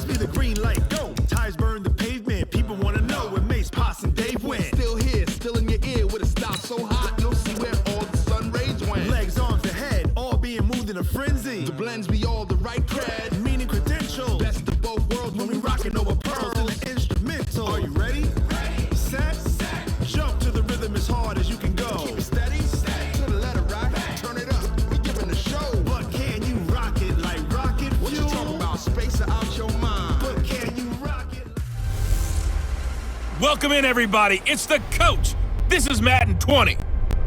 be the green light, go. Tires burn the pavement, people wanna know when Mace, Potts, and Dave win. Still here, still in your ear, with a stop so hot, you'll see where all the sun rays went. Legs, arms, the head, all being moved in a frenzy. The blends be all the right cred, meaning credentials. Best of both worlds when we rockin' over pearls in the instrumental. Are you ready? Ready. Set. Jump to the rhythm as hard as you can go. Keep it steady. To the letter rock. Turn it up. We giving a show. But can you rock it like rocket fuel? What you talking about? Space or out your mind? But can you rock it? Welcome in, everybody. It's the coach. This is Madden 20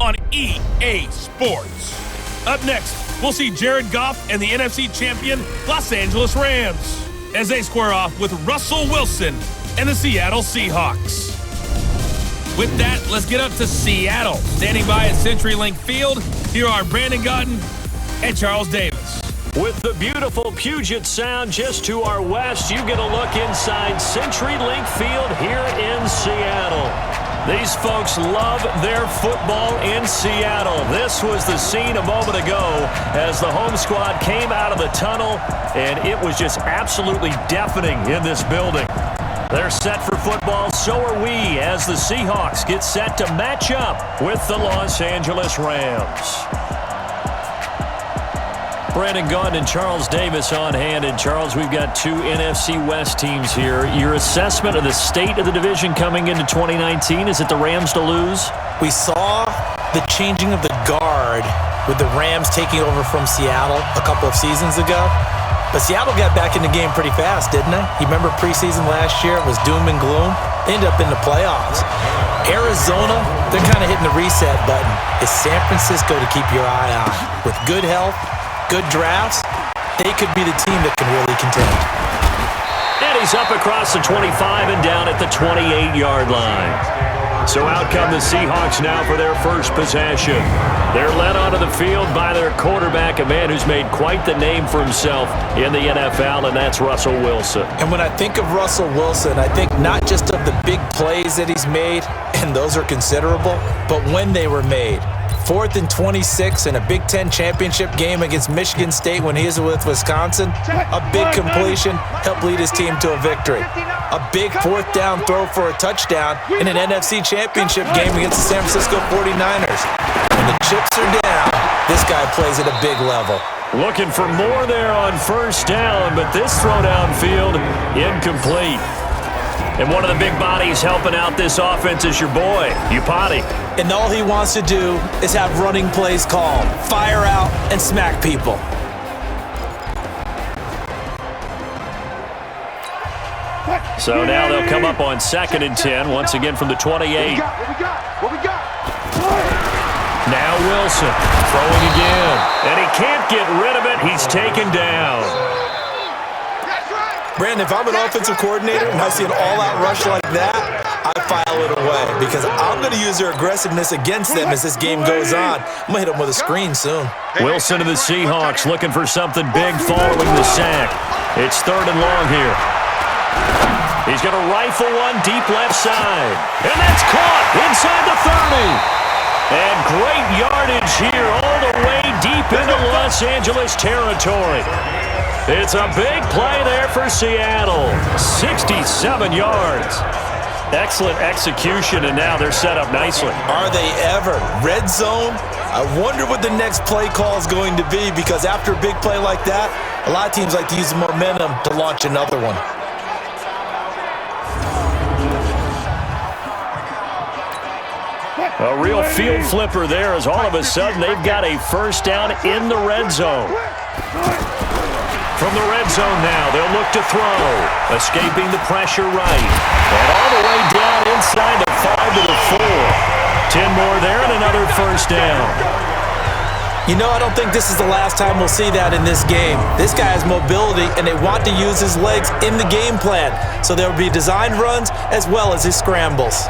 on EA Sports. Up next, we'll see Jared Goff and the NFC champion Los Angeles Rams as they square off with Russell Wilson and the Seattle Seahawks. With that, let's get up to Seattle. Standing by at CenturyLink Field, here are Brandon Gaudin and Charles Davis. With the beautiful Puget Sound just to our west, you get a look inside CenturyLink Field here in Seattle. These folks love their football in Seattle. This was the scene a moment ago as the home squad came out of the tunnel, and it was just absolutely deafening in this building. They're set for football, so are we, as the Seahawks get set to match up with the Los Angeles Rams. Brandon Gaudin and Charles Davis on hand. And Charles, we've got two NFC West teams here. Your assessment of the state of the division coming into 2019, is it the Rams to lose? We saw the changing of the guard with the Rams taking over from Seattle a couple of seasons ago. But Seattle got back in the game pretty fast, didn't they? You remember preseason last year? It was doom and gloom. They ended up in the playoffs. Arizona, they're kind of hitting the reset button. It's San Francisco to keep your eye on. With good health, good drafts, they could be the team that can really contend. And he's up across the 25 and down at the 28-yard line. So out come the Seahawks now for their first possession. They're led onto the field by their quarterback, a man who's made quite the name for himself in the NFL, and that's Russell Wilson. And when I think of Russell Wilson, I think not just of the big plays that he's made, and those are considerable, but when they were made. 4th and 26 in a Big Ten championship game against Michigan State when he was with Wisconsin. A big completion helped lead his team to a victory. A big 4th down throw for a touchdown in an NFC championship game against the San Francisco 49ers. When the chips are down, this guy plays at a big level. Looking for more there on first down, but this throw downfield incomplete. And one of the big bodies helping out this offense is your boy, Upati. And all he wants to do is have running plays called, fire out, and smack people. So now they'll come up on 2nd and 10, once again from the 28. What we got? Now Wilson throwing again. And he can't get rid of it. He's taken down. Brandon, if I'm an offensive coordinator and I see an all-out rush like that, I file it away because I'm going to use their aggressiveness against them as this game goes on. I'm going to hit them with a screen soon. Wilson to the Seahawks looking for something big following the sack. It's 3rd and long here. He's going to rifle one deep left side. And that's caught inside the 30. And great yardage here all the way deep into Los Angeles territory. It's a big play there for Seattle. 67 yards. Excellent execution, and now they're set up nicely. Are they ever? Red zone? I wonder what the next play call is going to be because after a big play like that, a lot of teams like to use the momentum to launch another one. A real field flipper there as all of a sudden they've got a first down in the red zone. From the red zone now, they'll look to throw. Escaping the pressure right. And all the way down inside the 5 to the 4. 10 more there and another first down. You know, I don't think this is the last time we'll see that in this game. This guy has mobility, and they want to use his legs in the game plan. So there will be designed runs as well as his scrambles.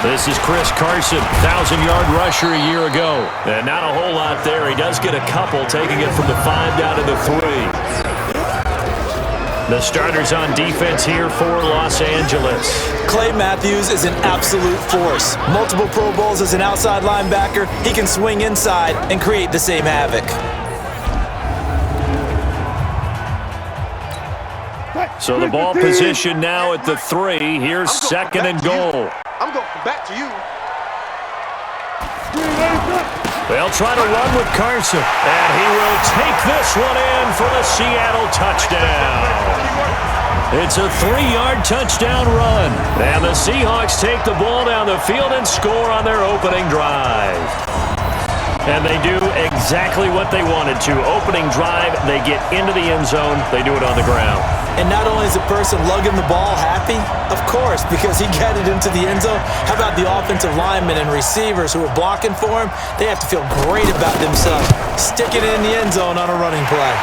This is Chris Carson, 1,000-yard rusher a year ago. And not a whole lot there. He does get a couple, taking it from the 5 down to the 3. The starters on defense here for Los Angeles. Clay Matthews is an absolute force. Multiple Pro Bowls as an outside linebacker. He can swing inside and create the same havoc. So the ball position now at the 3. Here's second and goal. I'm going back to you. They'll try to run with Carson, and he will take this one in for the Seattle touchdown. It's a 3-yard touchdown run, and the Seahawks take the ball down the field and score on their opening drive. And they do exactly what they wanted to. Opening drive, they get into the end zone. They do it on the ground. And not only is the person lugging the ball happy, of course, because he got it into the end zone. How about the offensive linemen and receivers who are blocking for him? They have to feel great about themselves. Stick it in the end zone on a running play.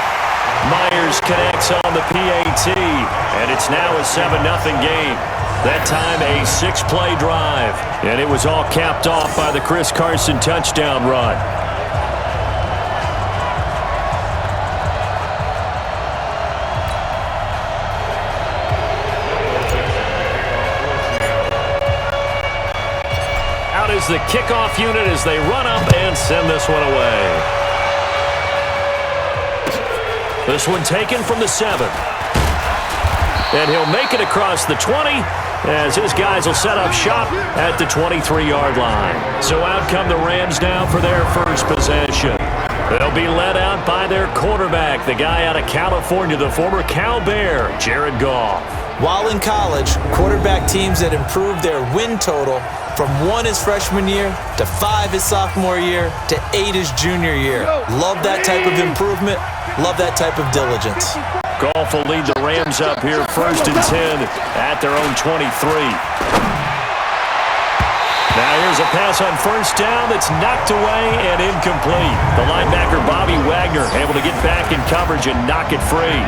Myers connects on the PAT, and it's now a 7-0 game. That time a 6-play drive, and it was all capped off by the Chris Carson touchdown run. Out is the kickoff unit as they run up and send this one away. This one taken from the 7. And he'll make it across the 20 as his guys will set up shop at the 23-yard line. So out come the Rams now for their first possession. They'll be led out by their quarterback, the guy out of California, the former Cal Bear, Jared Goff. While in college, quarterback teams that improved their win total from 1 his freshman year to 5 his sophomore year to 8 his junior year. Love that type of improvement. Love that type of diligence. Goff will lead the Rams up here first and 10 at their own 23. Now here's a pass on first down that's knocked away and incomplete. The linebacker Bobby Wagner able to get back in coverage and knock it free.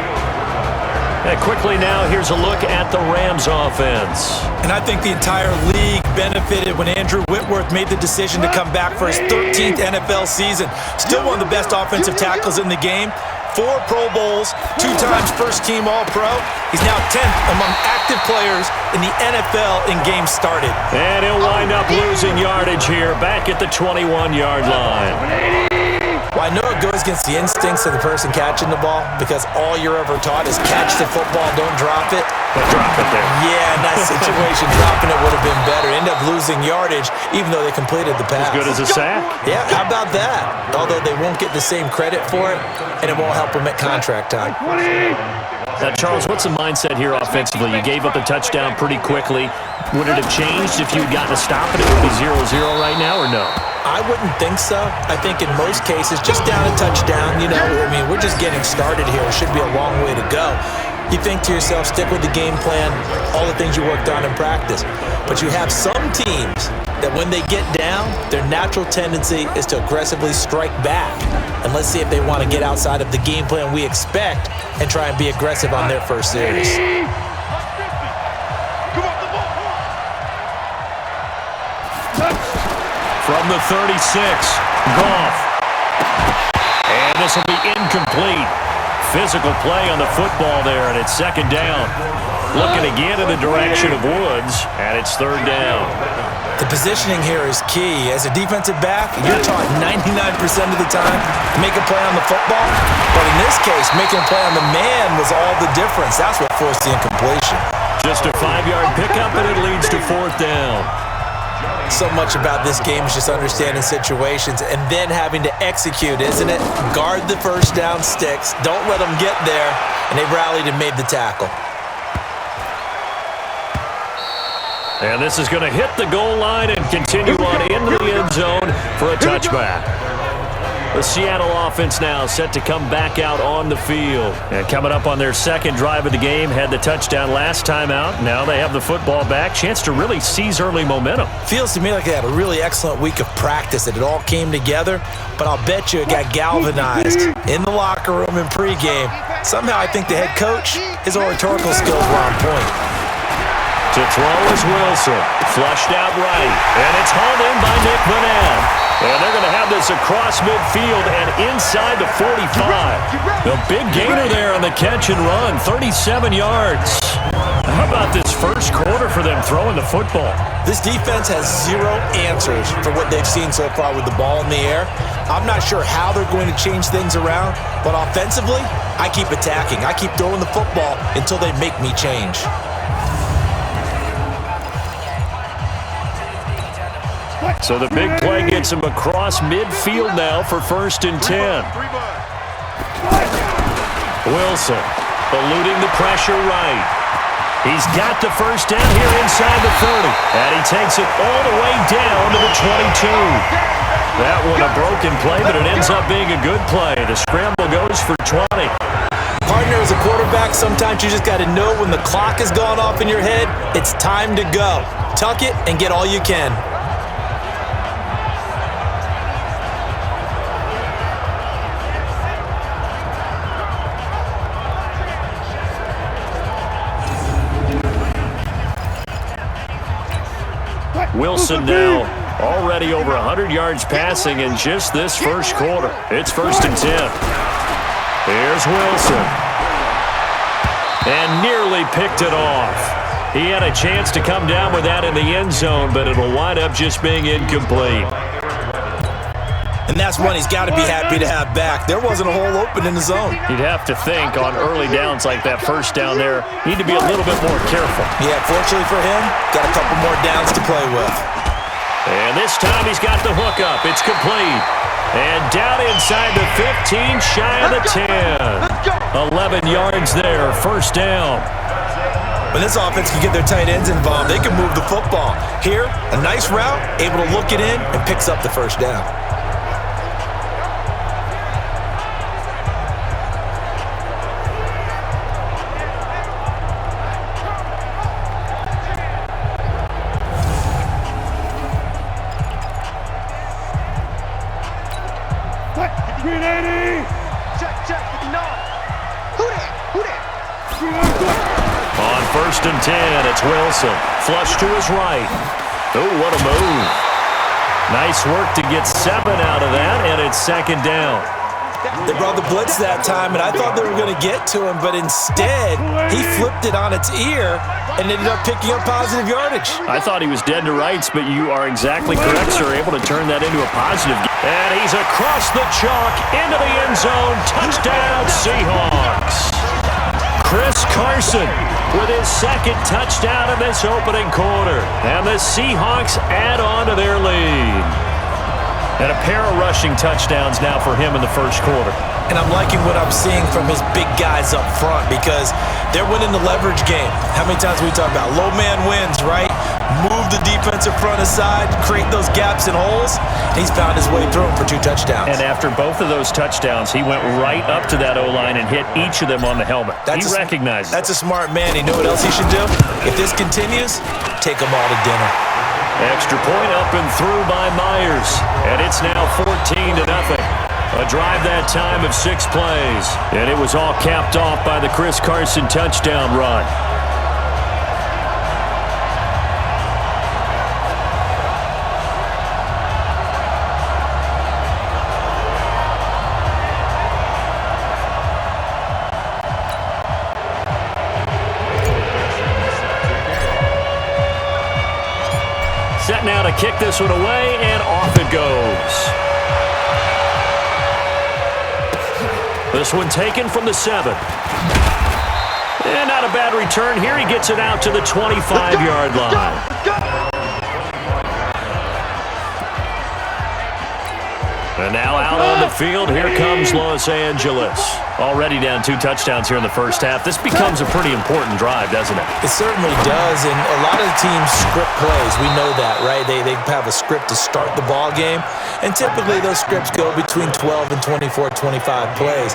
And quickly now, here's a look at the Rams offense. And I think the entire league benefited when Andrew Whitworth made the decision to come back for his 13th NFL season. Still one of the best offensive tackles in the game. 4 Pro Bowls, 2 times first-team All-Pro. He's now 10th among active players in the NFL in games started. And he'll wind up losing yardage here, back at the 21-yard line. Well, I know it goes against the instincts of the person catching the ball because all you're ever taught is catch the football, don't drop it. But drop it there. Yeah, in that situation, dropping it would have been better. End up losing yardage even though they completed the pass. As good as a sack? Yeah, how about that? Although they won't get the same credit for it, and it won't help them at contract time. Now, Charles, what's the mindset here offensively? You gave up a touchdown pretty quickly. Would it have changed if you had gotten a stop and it would be 0-0 right now, or no? I wouldn't think so. I think in most cases, just down a touchdown, we're just getting started here. It should be a long way to go. You think to yourself, stick with the game plan, all the things you worked on in practice. But you have some teams that when they get down, their natural tendency is to aggressively strike back. And let's see if they want to get outside of the game plan we expect and try and be aggressive on their first series. From the 36, Goff. And this will be incomplete. Physical play on the football there, and it's second down. Looking again in the direction of Woods, and it's third down. The positioning here is key. As a defensive back, you're taught 99% of the time to make a play on the football. But in this case, making a play on the man was all the difference. That's what forced the incompletion. Just a 5-yard pickup, and it leads to fourth down. So much about this game is just understanding situations and then having to execute, isn't it? Guard the first down sticks. Don't let them get there. And they rallied and made the tackle. And this is going to hit the goal line and continue on into the end zone for a touchback. The Seattle offense now set to come back out on the field. And coming up on their second drive of the game, had the touchdown last time out. Now they have the football back. Chance to really seize early momentum. Feels to me like they had a really excellent week of practice, that it all came together. But I'll bet you it got galvanized in the locker room and pregame. Somehow I think the head coach, his oratorical skills were on point. To throw is Wilson. Flushed out right. And it's hauled in by Nick Vanette. And they're going to have this across midfield and inside the 45. The big gainer there on the catch and run, 37 yards. How about this first quarter for them throwing the football? This defense has zero answers for what they've seen so far with the ball in the air. I'm not sure how they're going to change things around, but offensively, I keep attacking. I keep throwing the football until they make me change. So the big play gets him across midfield now for 1st and 10. Wilson eluding the pressure right. He's got the first down here inside the 30. And he takes it all the way down to the 22. That one a broken play, but it ends up being a good play. The scramble goes for 20. Partner, as a quarterback, sometimes you just got to know when the clock has gone off in your head, it's time to go. Tuck it and get all you can. Wilson now already over 100 yards passing in just this first quarter. It's 1st and 10. Here's Wilson. And nearly picked it off. He had a chance to come down with that in the end zone, but it'll wind up just being incomplete. And that's one he's got to be happy to have back. There wasn't a hole open in the zone. You'd have to think on early downs like that first down there, need to be a little bit more careful. Yeah, fortunately for him, got a couple more downs to play with. And this time he's got the hook up. It's complete. And down inside the 15, shy of the 10. 11 yards there, 1st down. When this offense can get their tight ends involved, they can move the football. Here, a nice route, able to look it in, and picks up the 1st down. On 1st and 10, it's Wilson. Flush to his right. Oh, what a move. Nice work to get 7 out of that, and it's 2nd down. They brought the blitz that time, and I thought they were going to get to him, but instead, he flipped it on its ear and ended up picking up positive yardage. I thought he was dead to rights, but you are exactly correct, sir. Able to turn that into a positive. And he's across the chalk into the end zone. Touchdown, Seahawks. Chris Carson with his 2nd touchdown of this opening quarter. And the Seahawks add on to their lead. And a pair of rushing touchdowns now for him in the first quarter. And I'm liking what I'm seeing from his big guys up front because they're winning the leverage game. How many times we talk about low man wins, right? Move the defensive front aside, create those gaps and holes. He's found his way through them for 2 touchdowns. And after both of those touchdowns, he went right up to that O-line and hit each of them on the helmet. He recognized it. That's a smart man. You know what else he should do? If this continues, take them all to dinner. Extra point up and through by Myers. And it's now 14-0. A drive that time of 6 plays. And it was all capped off by the Chris Carson touchdown run. Set now to kick this one away, and off it goes. This one taken from the 7. And not a bad return here. He gets it out to the 25-yard line. And now out on the field, here comes Los Angeles. Already down 2 touchdowns here in the first half. This becomes a pretty important drive, doesn't it? It certainly does, and a lot of teams script plays. We know that, right? They have a script to start the ball game, and typically those scripts go between 12 and 24, 25 plays.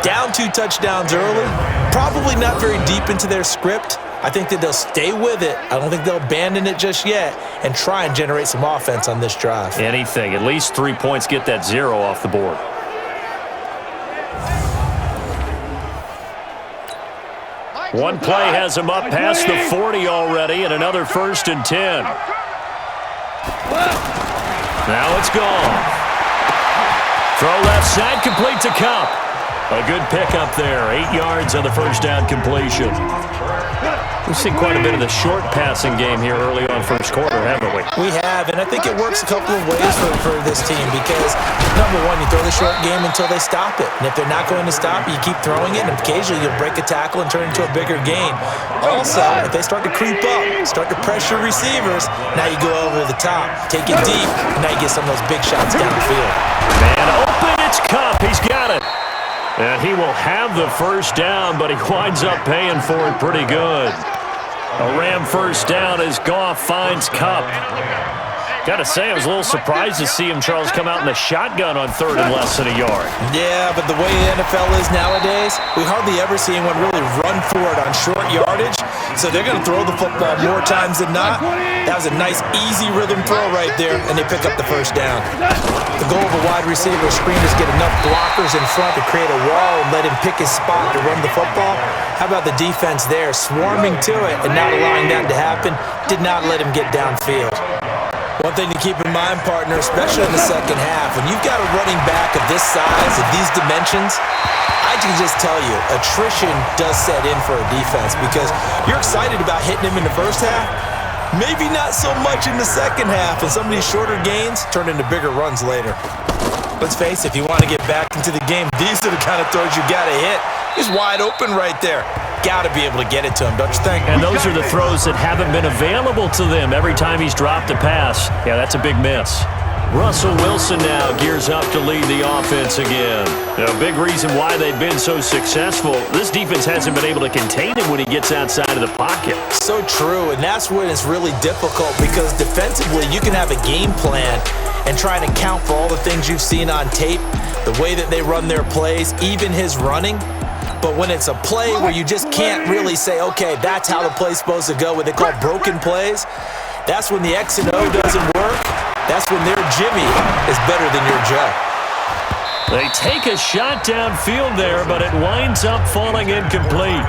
Down 2 touchdowns early, probably not very deep into their script. I think that they'll stay with it. I don't think they'll abandon it just yet and try and generate some offense on this drive. Anything. At least 3 points, get that 0 off the board. One play has him up past the 40 already, and another 1st and 10. Now it's gone. Throw left side, complete to Cup. A good pickup there. 8 yards on the first down completion. We've seen quite a bit of the short passing game here early on first quarter, haven't we? We have, and I think it works a couple of ways for this team because, number one, you throw the short game until they stop it. And if they're not going to stop it, you keep throwing it, and occasionally you'll break a tackle and turn it into a bigger gain. Also, if they start to creep up, start to pressure receivers, now you go over the top, take it deep, and now you get some of those big shots downfield. Man open, it's Cup. He's got it. And he will have the first down, but he winds up paying for it pretty good. A Ram first down as Goff finds Cup. Got to say, I was a little surprised to see him, Charles, come out in the shotgun on third and less than a yard. Yeah, but the way the NFL is nowadays, we hardly ever see anyone really run for it on short yardage. So they're going to throw the football more times than not. That was a nice, easy rhythm throw right there, and they pick up the first down. The goal of a wide receiver screen is get enough blockers in front to create a wall and let him pick his spot to run the football. How about the defense there, swarming to it and not allowing that to happen? Did not let him get downfield. One thing to keep in mind, partner, especially in the second half, when you've got a running back of this size, of these dimensions, I can just tell you, attrition does set in for a defense because you're excited about hitting him in the first half, maybe not so much in the second half, and some of these shorter gains turn into bigger runs later. Let's face it, if you want to get back into the game, these are the kind of throws you got to hit. He's wide open right there. Got to be able to get it to him, don't you think? And those are the throws that haven't been available to them every time he's dropped a pass. Yeah, that's a big miss. Russell Wilson now gears up to lead the offense again. A big reason why they've been so successful, this defense hasn't been able to contain him when he gets outside of the pocket. So true, and that's when it's really difficult because defensively you can have a game plan and try to account for all the things you've seen on tape, the way that they run their plays, even his running. But when it's a play where you just can't really say, okay, that's how the play's supposed to go, what they call broken plays, that's when the X and O doesn't work. That's when their Jimmy is better than your Joe. They take a shot downfield there, but it winds up falling incomplete.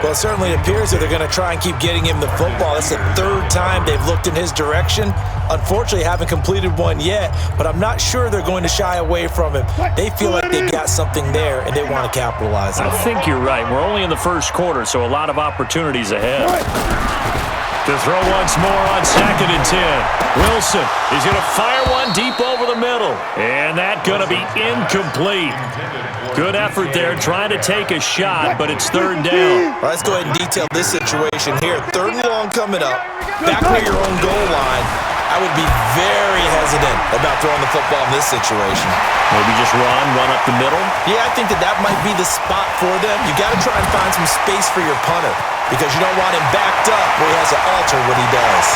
Well, it certainly appears that they're going to try and keep getting him the football. That's the third time they've looked in his direction. Unfortunately, haven't completed one yet, but I'm not sure they're going to shy away from him. They feel like they've got something there, and they want to capitalize on it. I think you're right. We're only in the first quarter, so a lot of opportunities ahead. To throw once more on 2nd and 10. Wilson is going to fire one deep over the middle. And that's going to be incomplete. Good effort there trying to take a shot, but it's 3rd down. Well, let's go ahead and detail this situation here. 3rd and long coming up. Back near your own goal line. I would be very hesitant about throwing the football in this situation. Maybe just run up the middle? Yeah, I think that might be the spot for them. You got to try and find some space for your punter because you don't want him backed up where he has to alter what he does.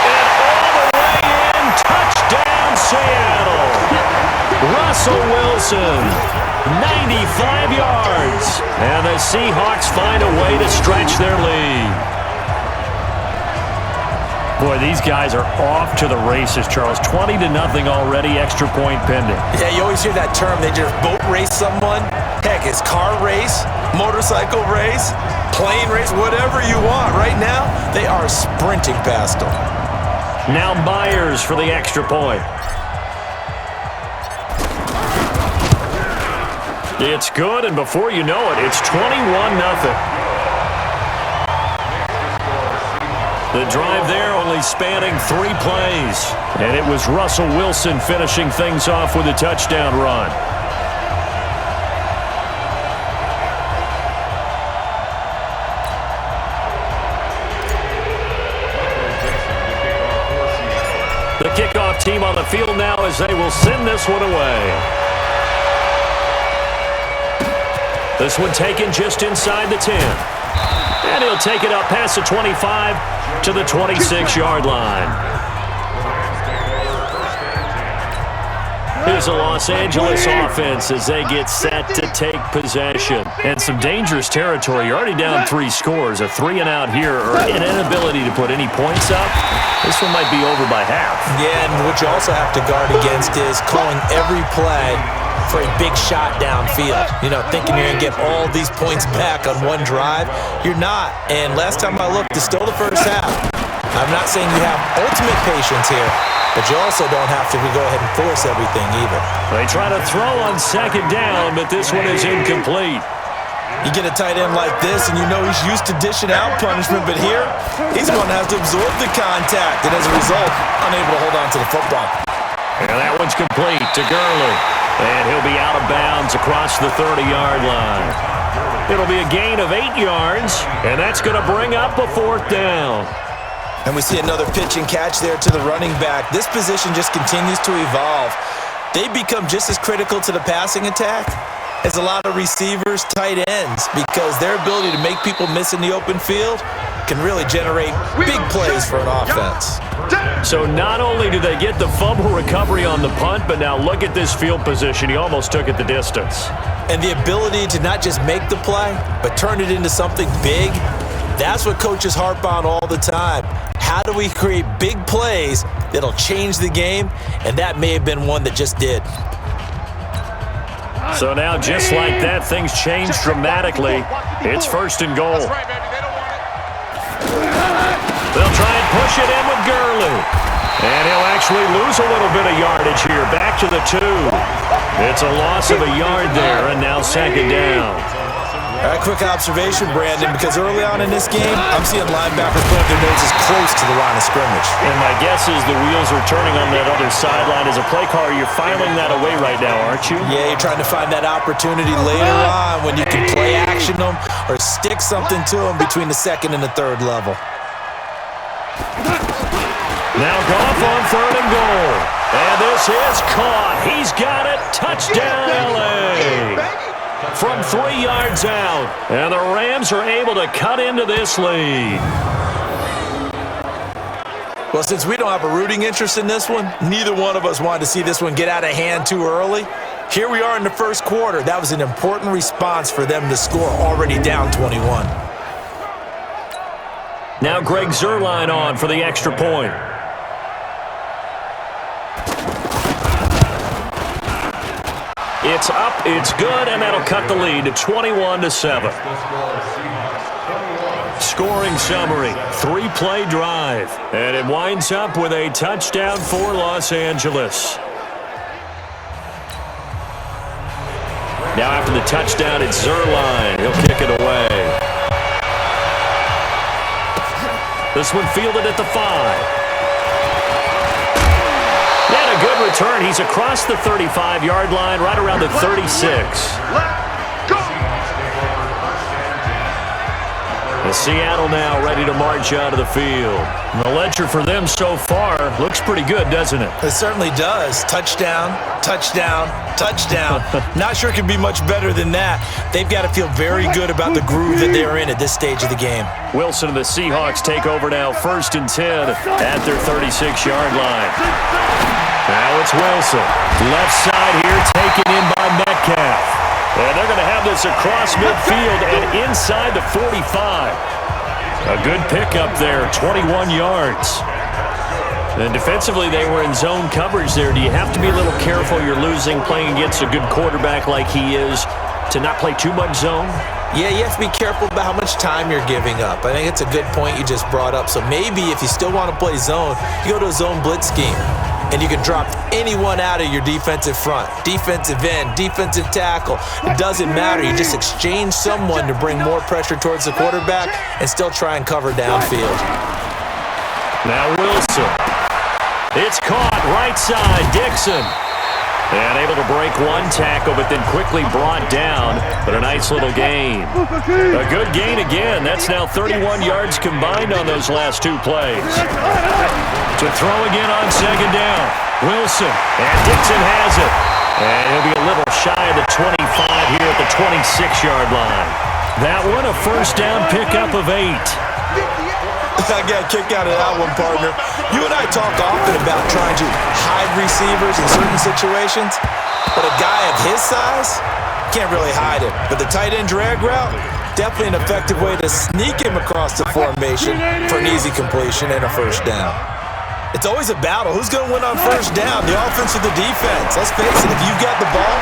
And all the way in, touchdown Seattle. Russell Wilson, 95 yards. And the Seahawks find a way to stretch their lead. Boy, these guys are off to the races, Charles. 20-0 already, extra point pending. Yeah, you always hear that term. They just boat race someone. Heck, it's car race, motorcycle race, plane race, whatever you want. Right now, they are sprinting past them. Now Myers for the extra point. It's good, and before you know it, it's 21-0. The drive there only spanning 3 plays. And it was Russell Wilson finishing things off with a touchdown run. The kickoff team on the field now as they will send this one away. This one taken just inside the 10. And he'll take it up past the 25 to the 26-yard line. Here's a Los Angeles offense as they get set to take possession. And some dangerous territory. You're already down 3 scores. A 3-and-out here or an inability to put any points up. This one might be over by half. Yeah, and what you also have to guard against is calling every play for a big shot downfield. You know, thinking you're going to get all these points back on one drive. You're not. And last time I looked, it's still the first half. I'm not saying you have ultimate patience here, but you also don't have to go ahead and force everything either. They try to throw on second down, but this one is incomplete. You get a tight end like this, and you know he's used to dishing out punishment, but here, he's going to have to absorb the contact, and as a result, unable to hold on to the football. And that one's complete to Gurley. And he'll be out of bounds across the 30-yard line. It'll be a gain of 8 yards, and that's going to bring up a 4th down. And we see another pitch and catch there to the running back. This position just continues to evolve. They become just as critical to the passing attack as a lot of receivers, tight ends, because their ability to make people miss in the open field can really generate big plays for an offense. So not only do they get the fumble recovery on the punt, but now look at this field position. He almost took it the distance. And the ability to not just make the play, but turn it into something big, that's what coaches harp on all the time. How do we create big plays that'll change the game? And that may have been one that just did. So now, just like that, things change dramatically. It's 1st and goal. They'll try and push it in with Gurley. And he'll actually lose a little bit of yardage here. Back to the 2. It's a loss of a yard there, and now 2nd down. All right, quick observation, Brandon, because early on in this game, I'm seeing linebackers put up their noses close to the line of scrimmage. And my guess is the wheels are turning on that other sideline. As a play caller, you're filing that away right now, aren't you? Yeah, you're trying to find that opportunity later on when you can play action them or stick something to them between the 2nd and the 3rd level. Now Goff on 3rd and goal. And this is caught. He's got it. Touchdown, L.A. From 3 yards out. And the Rams are able to cut into this lead. Well, since we don't have a rooting interest in this one, neither one of us wanted to see this one get out of hand too early. Here we are in the 1st quarter. That was an important response for them to score, already down 21. Now Greg Zuerlein on for the extra point. It's up, it's good, and that'll cut the lead to 21-7. Scoring summary, 3-play drive, and it winds up with a touchdown for Los Angeles. Now after the touchdown, it's Zuerlein. He'll kick it away. This one fielded at the 5. And a good return. He's across the 35-yard line, right around the 36. And Seattle now ready to march out of the field. And the ledger for them so far looks pretty good, doesn't it? It certainly does. Touchdown, touchdown, touchdown. Not sure it can be much better than that. They've got to feel very good about the groove that they're in at this stage of the game. Wilson and the Seahawks take over now, 1st and 10 at their 36-yard line. Now it's Wilson. Left side here, taken in by Metcalf. And they're going to have this across midfield and inside the 45. A good pickup there, 21 yards. And defensively, they were in zone coverage there. Do you have to be a little careful? You're losing, playing against a good quarterback like he is, to not play too much zone? Yeah, you have to be careful about how much time you're giving up. I think it's a good point you just brought up. So maybe if you still want to play zone, you go to a zone blitz scheme. And you can drop anyone out of your defensive front, defensive end, defensive tackle. It doesn't matter. You just exchange someone to bring more pressure towards the quarterback and still try and cover downfield. Now Wilson. It's caught right side. Dixon. And able to break one tackle, but then quickly brought down. But a nice little gain. A good gain again. That's now 31 yards combined on those last 2 plays. To throw again on 2nd down. Wilson. And Dixon has it. And he'll be a little shy of the 25 here at the 26-yard line. That one, a 1st down pickup of 8. I got a kick out of that one, partner. You and I talk often about trying to hide receivers in certain situations, but a guy of his size can't really hide him. But the tight end drag route, definitely an effective way to sneak him across the formation for an easy completion and a 1st down. It's always a battle. Who's going to win on 1st down, the offense or the defense? Let's face it, if you've got the ball,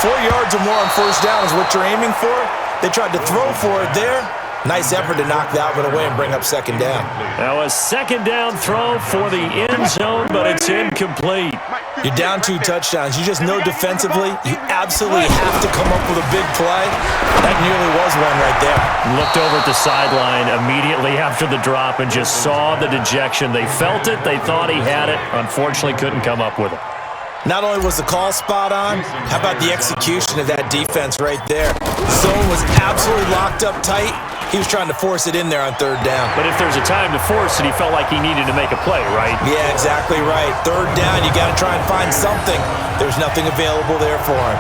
4 yards or more on 1st down is what you're aiming for. They tried to throw for it there. Nice effort to knock that one away and bring up second down. Now a second down throw for the end zone, but it's incomplete. You're down 2 touchdowns. You just know defensively you absolutely have to come up with a big play. That nearly was one right there. Looked over at the sideline immediately after the drop and just saw the dejection. They felt it. They thought he had it. Unfortunately, couldn't come up with it. Not only was the call spot on, how about the execution of that defense right there? Zone was absolutely locked up tight. He was trying to force it in there on third down. But if there's a time to force it, he felt like he needed to make a play, right? Yeah, exactly right. Third down, you got to try and find something. There's nothing available there for him.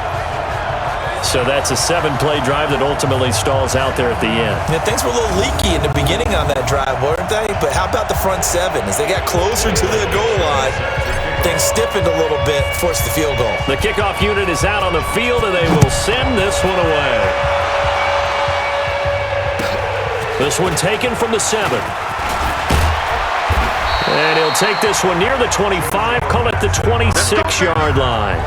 So that's a 7-play drive that ultimately stalls out there at the end. Yeah, things were a little leaky in the beginning on that drive, weren't they? But how about the front 7? As they got closer to the goal line, things stiffened a little bit, forced the field goal. The kickoff unit is out on the field, and they will send this one away. This one taken from the 7. And he'll take this one near the 25, call it the 26-yard line.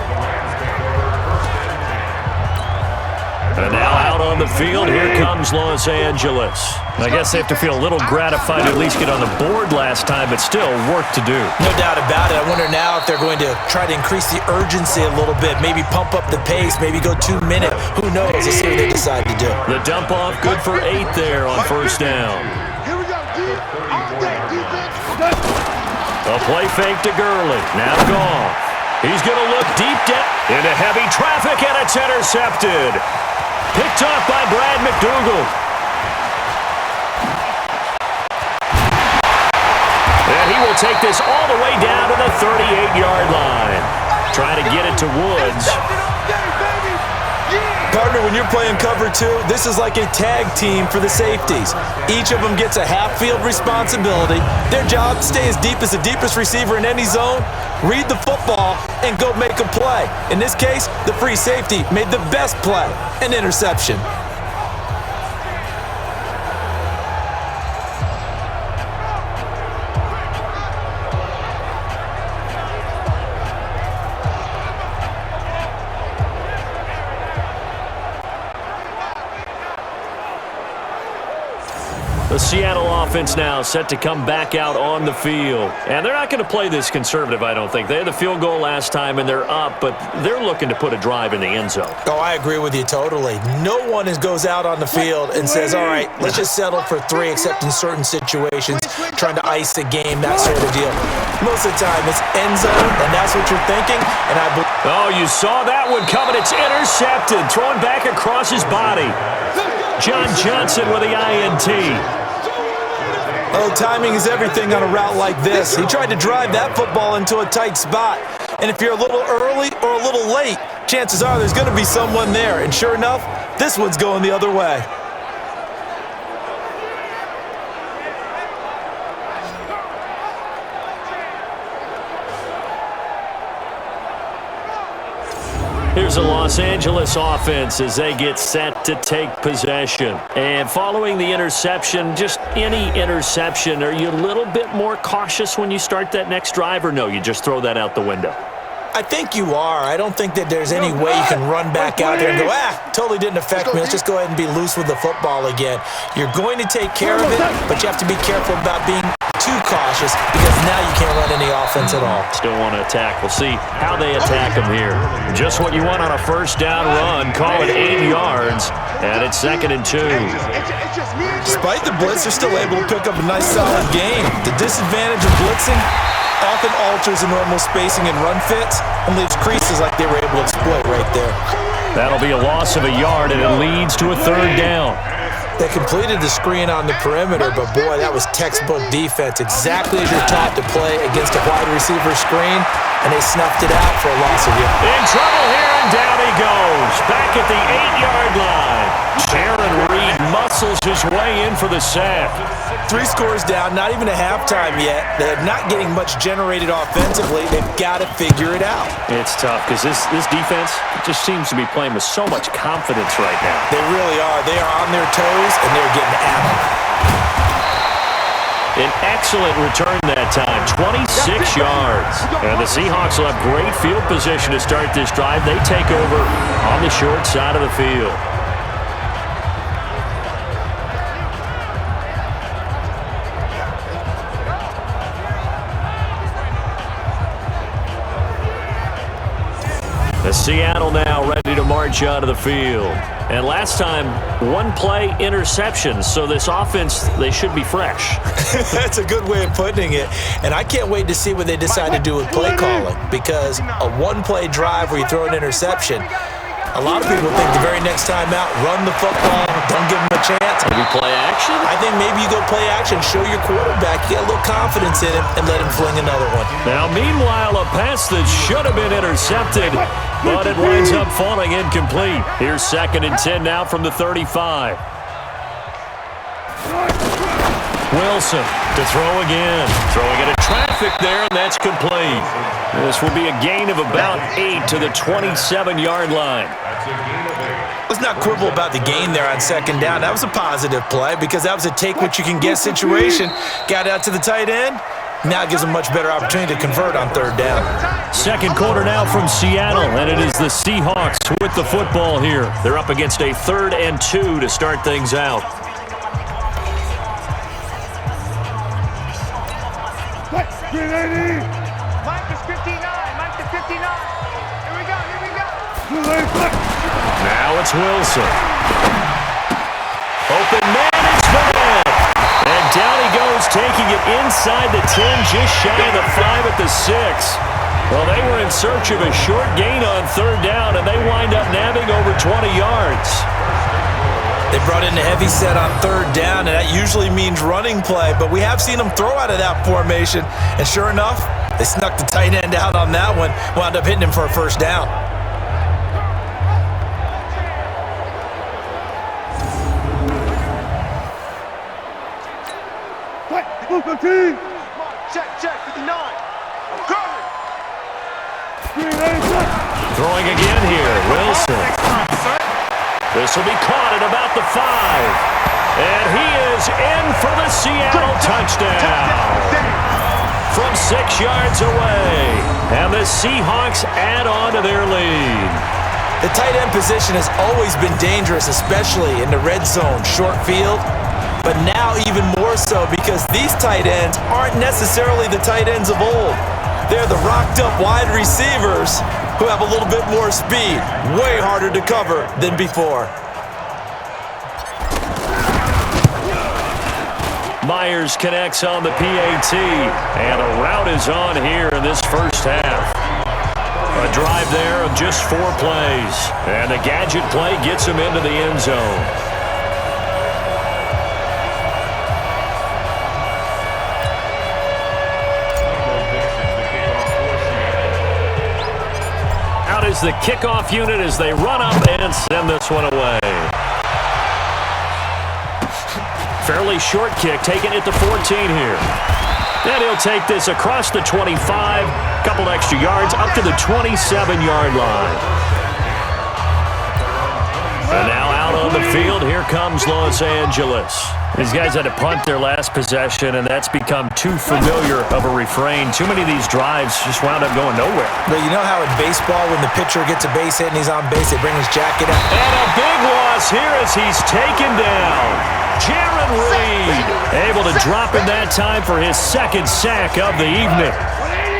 And now out on the field, here comes Los Angeles. I guess they have to feel a little gratified to at least get on the board last time, but still work to do. No doubt about it. I wonder now if they're going to try to increase the urgency a little bit, maybe pump up the pace, maybe go 2-minute. Who knows? Let's see what they decide to do. The dump off, good for 8 there on first down. A play fake to Gurley. Now Goff. He's going to look deep down into heavy traffic, and it's intercepted. Picked off by Brad McDougal. And he will take this all the way down to the 38-yard line. Trying to get it to Woods. Partner, when you're playing cover 2, this is like a tag team for the safeties. Each of them gets a half-field responsibility. Their job, stay as deep as the deepest receiver in any zone, read the football, and go make a play. In this case, the free safety made the best play, an interception. The Seattle offense now set to come back out on the field. And they're not going to play this conservative, I don't think. They had the field goal last time, and they're up, but they're looking to put a drive in the end zone. Oh, I agree with you totally. No one goes out on the field and says, all right, let's just settle for 3, except in certain situations, trying to ice the game, that sort of deal. Most of the time, it's end zone, and that's what you're thinking. And Oh, you saw that one coming. It's intercepted, thrown back across his body. John Johnson with the INT. Oh, timing is everything on a route like this. He tried to drive that football into a tight spot. And if you're a little early or a little late, chances are there's going to be someone there. And sure enough, this one's going the other way. Here's the Los Angeles offense as they get set to take possession. And following the interception, just any interception, are you a little bit more cautious when you start that next drive, or no, you just throw that out the window? I think you are. I don't think that there's any way you can run back out there and go, totally didn't affect me. Let's just go ahead and be loose with the football again. You're going to take care of it, but you have to be careful about being too cautious because now you can't run any offense at all. Still want to attack. We'll see how they attack them here. Just what you want on a first down run. Call it 8 yards, and it's 2nd and 2. Despite the blitz, they're still able to pick up a nice solid game. The disadvantage of blitzing often alters the normal spacing and run fits and leaves creases like they were able to exploit right there. That'll be a loss of a yard, and it leads to a 3rd down. They completed the screen on the perimeter, but boy, that was textbook defense, exactly as you're taught to play against a wide receiver screen, and they snuffed it out for a loss of yard. In trouble here, and down he goes. Back at the 8-yard line. Sharon Reed muscles his way in for the sack. 3 scores down, not even a halftime yet. They're not getting much generated offensively. They've got to figure it out. It's tough because this defense just seems to be playing with so much confidence right now. They really are. They are on their toes, and they're getting at them. An excellent return that time, 26 yards. And the Seahawks will have great field position to start this drive. They take over on the short side of the field. Seattle now ready to march out of the field. And last time, one play interception. So this offense, they should be fresh. That's a good way of putting it. And I can't wait to see what they decide to do with play calling, because a one-play drive where you throw an interception, a lot of people think the very next time out, run the football, don't give them a chance. Maybe play action? I think maybe you go play action, show your quarterback, you get a little confidence in him, and let him fling another one. Now, meanwhile, a pass that should have been intercepted, but it winds up falling incomplete. Here's 2nd and 10 now from the 35. Wilson to throw again. Throwing into traffic there, and that's complete. This will be a gain of about 8 to the 27-yard line. Let's not quibble about the gain there on 2nd down. That was a positive play because that was a take-what-you-can-get situation. Got out to the tight end. Now it gives them a much better opportunity to convert on 3rd down. Second quarter now from Seattle, and it is the Seahawks with the football here. They're up against a 3rd and 2 to start things out. Mike is 59. Mike is 59. Here we go. Now it's Wilson. Open man, it's man. And down he goes, taking it inside the 10, just shy of the 5 at the 6. Well, they were in search of a short gain on 3rd down, and they wind up nabbing over 20 yards. They brought in a heavy set on 3rd down, and that usually means running play, but we have seen them throw out of that formation, and sure enough, they snuck the tight end out on that one, wound up hitting him for a 1st down. Check, 59. I'm coming. Throwing again here, Wilson. This will be caught at about the 5. And he is in for the Seattle touchdown. From 6 yards away. And the Seahawks add on to their lead. The tight end position has always been dangerous, especially in the red zone, short field. But now even more so because these tight ends aren't necessarily the tight ends of old. They're the rocked-up wide receivers who have a little bit more speed, way harder to cover than before. Myers connects on the PAT, and a route is on here in this first half. A drive there of just 4 plays, and the gadget play gets him into the end zone. Out is the kickoff unit as they run up and send this one away. Fairly short kick, taking it to 14 here. And he'll take this across the 25, couple extra yards, up to the 27-yard line. And now out on the field, here comes Los Angeles. These guys had to punt their last possession, and that's become too familiar of a refrain. Too many of these drives just wound up going nowhere. But you know how in baseball, when the pitcher gets a base hit and he's on base, they bring his jacket out? And a big loss here as he's taken down. Jaron Reed able to drop in that time for his 2nd sack of the evening.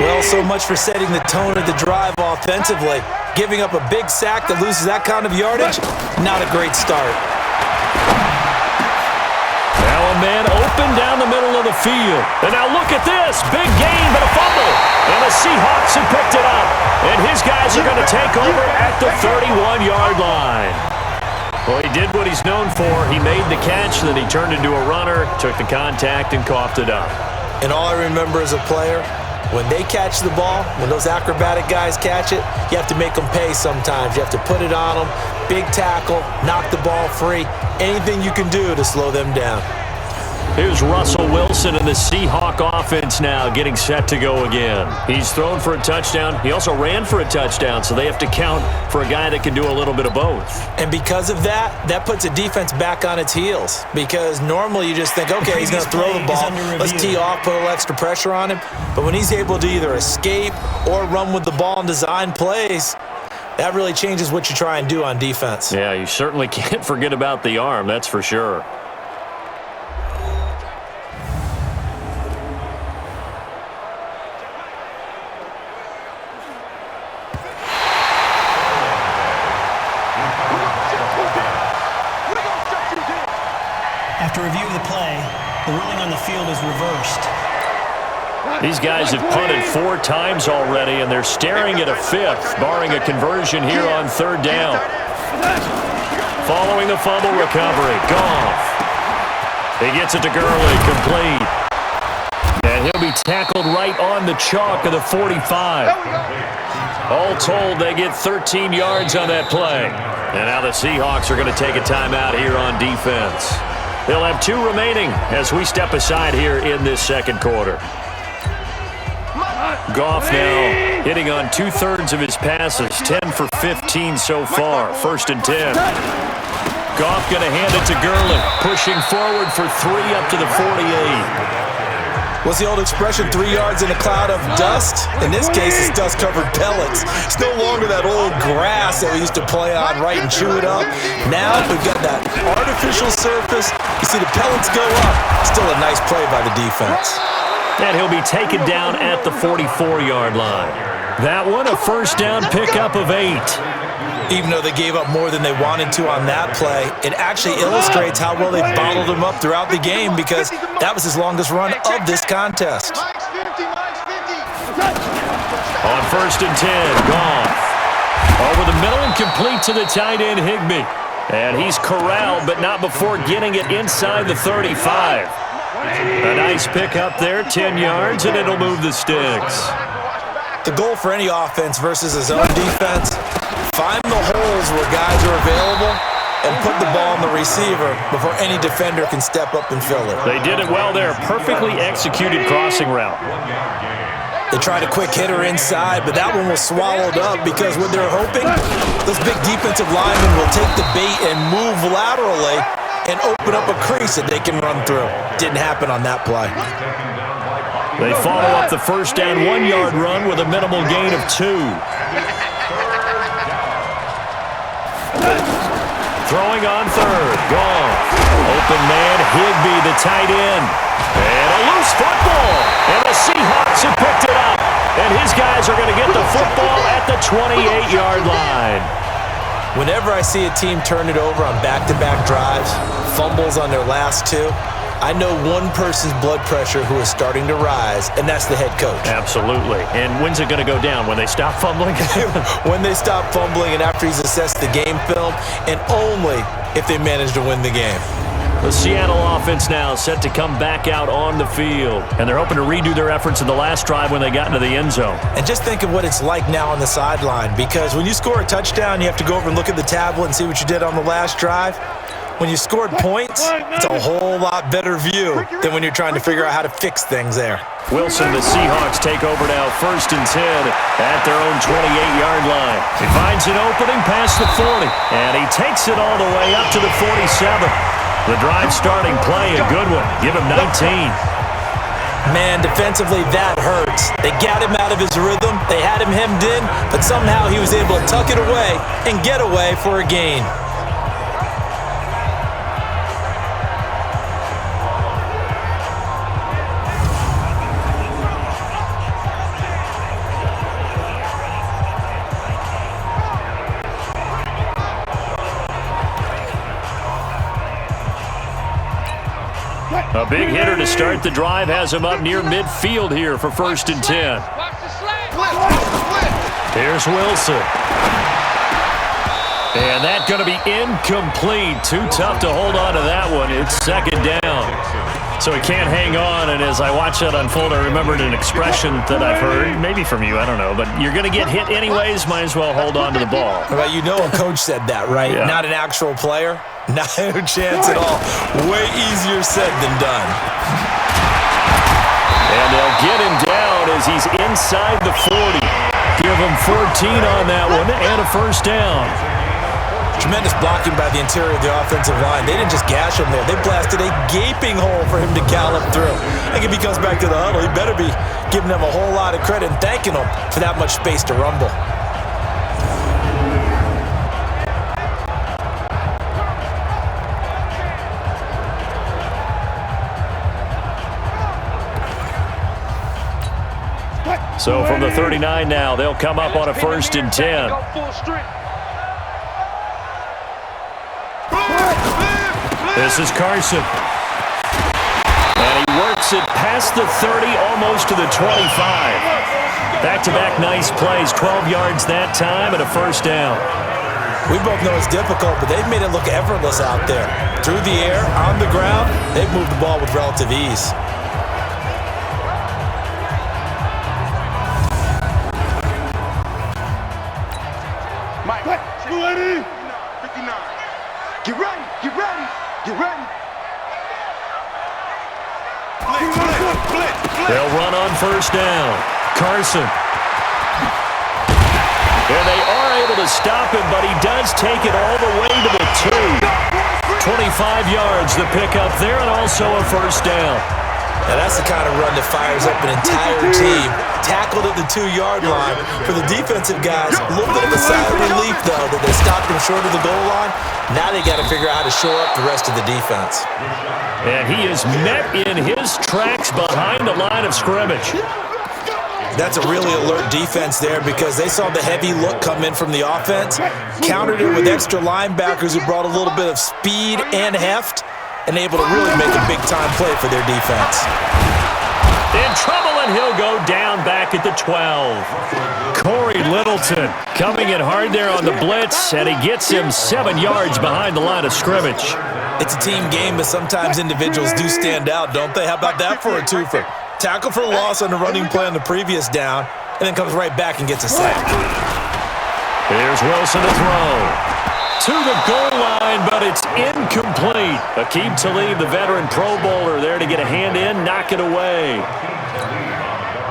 Well, so much for setting the tone of the drive offensively. Giving up a big sack that loses that kind of yardage, not a great start. Now a man open down the middle of the field. And now look at this. Big gain, but a fumble. And the Seahawks have picked it up. And his guys are going to take over at the 31-yard line. Well, he did what he's known for. He made the catch, then he turned into a runner, took the contact, and coughed it up. And all I remember as a player, when they catch the ball, when those acrobatic guys catch it, you have to make them pay sometimes. You have to put it on them, big tackle, knock the ball free, anything you can do to slow them down. Here's Russell Wilson and the Seahawk offense now getting set to go again. He's thrown for a touchdown. He also ran for a touchdown, so they have to count for a guy that can do a little bit of both. And because of that, that puts a defense back on its heels. Because normally you just think, okay, he's going to throw the ball. Let's tee off, put a little extra pressure on him. But when he's able to either escape or run with the ball and design plays, that really changes what you try and do on defense. Yeah, you certainly can't forget about the arm, that's for sure. After review of the play, the ruling on the field is reversed. These guys have punted 4 times already, and they're staring at a 5th, barring a conversion here on 3rd down. Following the fumble recovery, Goff. He gets it to Gurley, complete. And he'll be tackled right on the chalk of the 45. All told, they get 13 yards on that play. And now the Seahawks are going to take a timeout here on defense. They'll have 2 remaining as we step aside here in this 2nd quarter. Goff now hitting on 2/3 of his passes, 10 for 15 so far, 1st and 10. Goff going to hand it to Gurley, pushing forward for 3 up to the 48. What's the old expression, 3 yards in a cloud of dust? In this case, it's dust-covered pellets. It's no longer that old grass that we used to play on, right, and chew it up. Now we've got that artificial surface. You see the pellets go up. Still a nice play by the defense. And he'll be taken down at the 44-yard line. That one, a 1st down pickup of 8. Even though they gave up more than they wanted to on that play, it actually illustrates how well they bottled him up throughout the game because that was his longest run of this contest. On 1st and 10, Goff. Over the middle and complete to the tight end, Higbee. And he's corralled, but not before getting it inside the 35. A nice pickup there, 10 yards, and it'll move the sticks. The goal for any offense versus his own defense, find the holes where guys are available and put the ball on the receiver before any defender can step up and fill it. They did it well there. Perfectly executed crossing route. They tried a quick hitter inside, but that one was swallowed up because what they're hoping, those big defensive linemen will take the bait and move laterally and open up a crease that they can run through. Didn't happen on that play. They follow up the 1st down 1-yard run with a minimal gain of 2. Throwing on 3rd, Goff. Open man, Higbee, the tight end. And a loose football. And the Seahawks have picked it up. And his guys are going to get the football at the 28-yard line. Whenever I see a team turn it over on back-to-back drives, fumbles on their last 2, I know one person's blood pressure who is starting to rise, and that's the head coach. Absolutely. And when's it going to go down? When they stop fumbling? When they stop fumbling and after he's assessed the game film, and only if they manage to win the game. The Seattle offense now set to come back out on the field. And they're hoping to redo their efforts in the last drive when they got into the end zone. And just think of what it's like now on the sideline, because when you score a touchdown, you have to go over and look at the tablet and see what you did on the last drive. When you scored points, it's a whole lot better view than when you're trying to figure out how to fix things there. Wilson, the Seahawks take over now 1st and 10 at their own 28-yard line. He finds an opening past the 40, and he takes it all the way up to the 47. The drive starting play, a good one. Give him 19. Man, defensively, that hurts. They got him out of his rhythm. They had him hemmed in, but somehow he was able to tuck it away and get away for a gain. A big hitter to start the drive has him up near midfield here for 1st and 10. Here's Wilson. And that's going to be incomplete. Too tough to hold on to that one. It's 2nd down. So he can't hang on, and as I watch that unfold, I remembered an expression that I've heard, maybe from you, I don't know, but you're going to get hit anyways, might as well hold on to the ball. Well, you know a coach said that, right? Yeah. Not an actual player. Not a chance at all. Way easier said than done. And they'll get him down as he's inside the 40. Give him 14 on that one and a 1st down. Tremendous blocking by the interior of the offensive line. They didn't just gash him there. They blasted a gaping hole for him to gallop through. I think if he comes back to the huddle, he better be giving them a whole lot of credit and thanking them for that much space to rumble. So from the 39 now, they'll come up on a 1st and 10. This is Carson. gets it past the 30, almost to the 25. Back-to-back nice plays, 12 yards that time and a first down. We both know it's difficult, but they've made it look effortless out there. Through the air, on the ground, they've moved the ball with relative ease. Mike, ready? 59. Get ready, get ready, get ready. They'll run on first down. Carson. And they are able to stop him, but he does take it all the way to the 2. 25 yards, the pickup there, and also a first down. Now that's the kind of run that fires up an entire team. Tackled at the 2-yard line. For the defensive guys, a little bit of a sigh of relief, though, that they stopped him short of the goal line. Now they got to figure out how to shore up the rest of the defense. And he is met in his tracks behind the line of scrimmage. That's a really alert defense there because they saw the heavy look come in from the offense, countered it with extra linebackers who brought a little bit of speed and heft, and able to really make a big-time play for their defense. In trouble, and he'll go down back at the 12. Corey Littleton coming in hard there on the blitz, and he gets him 7 yards behind the line of scrimmage. It's a team game, but sometimes individuals do stand out, don't they? How about that for a twofer? Tackle for a loss on the running play on the previous down, and then comes right back and gets a sack. Here's Wilson to throw. To the goal line, but it's incomplete. Aqib Talib, the veteran Pro Bowler, there to get a hand in, knock it away.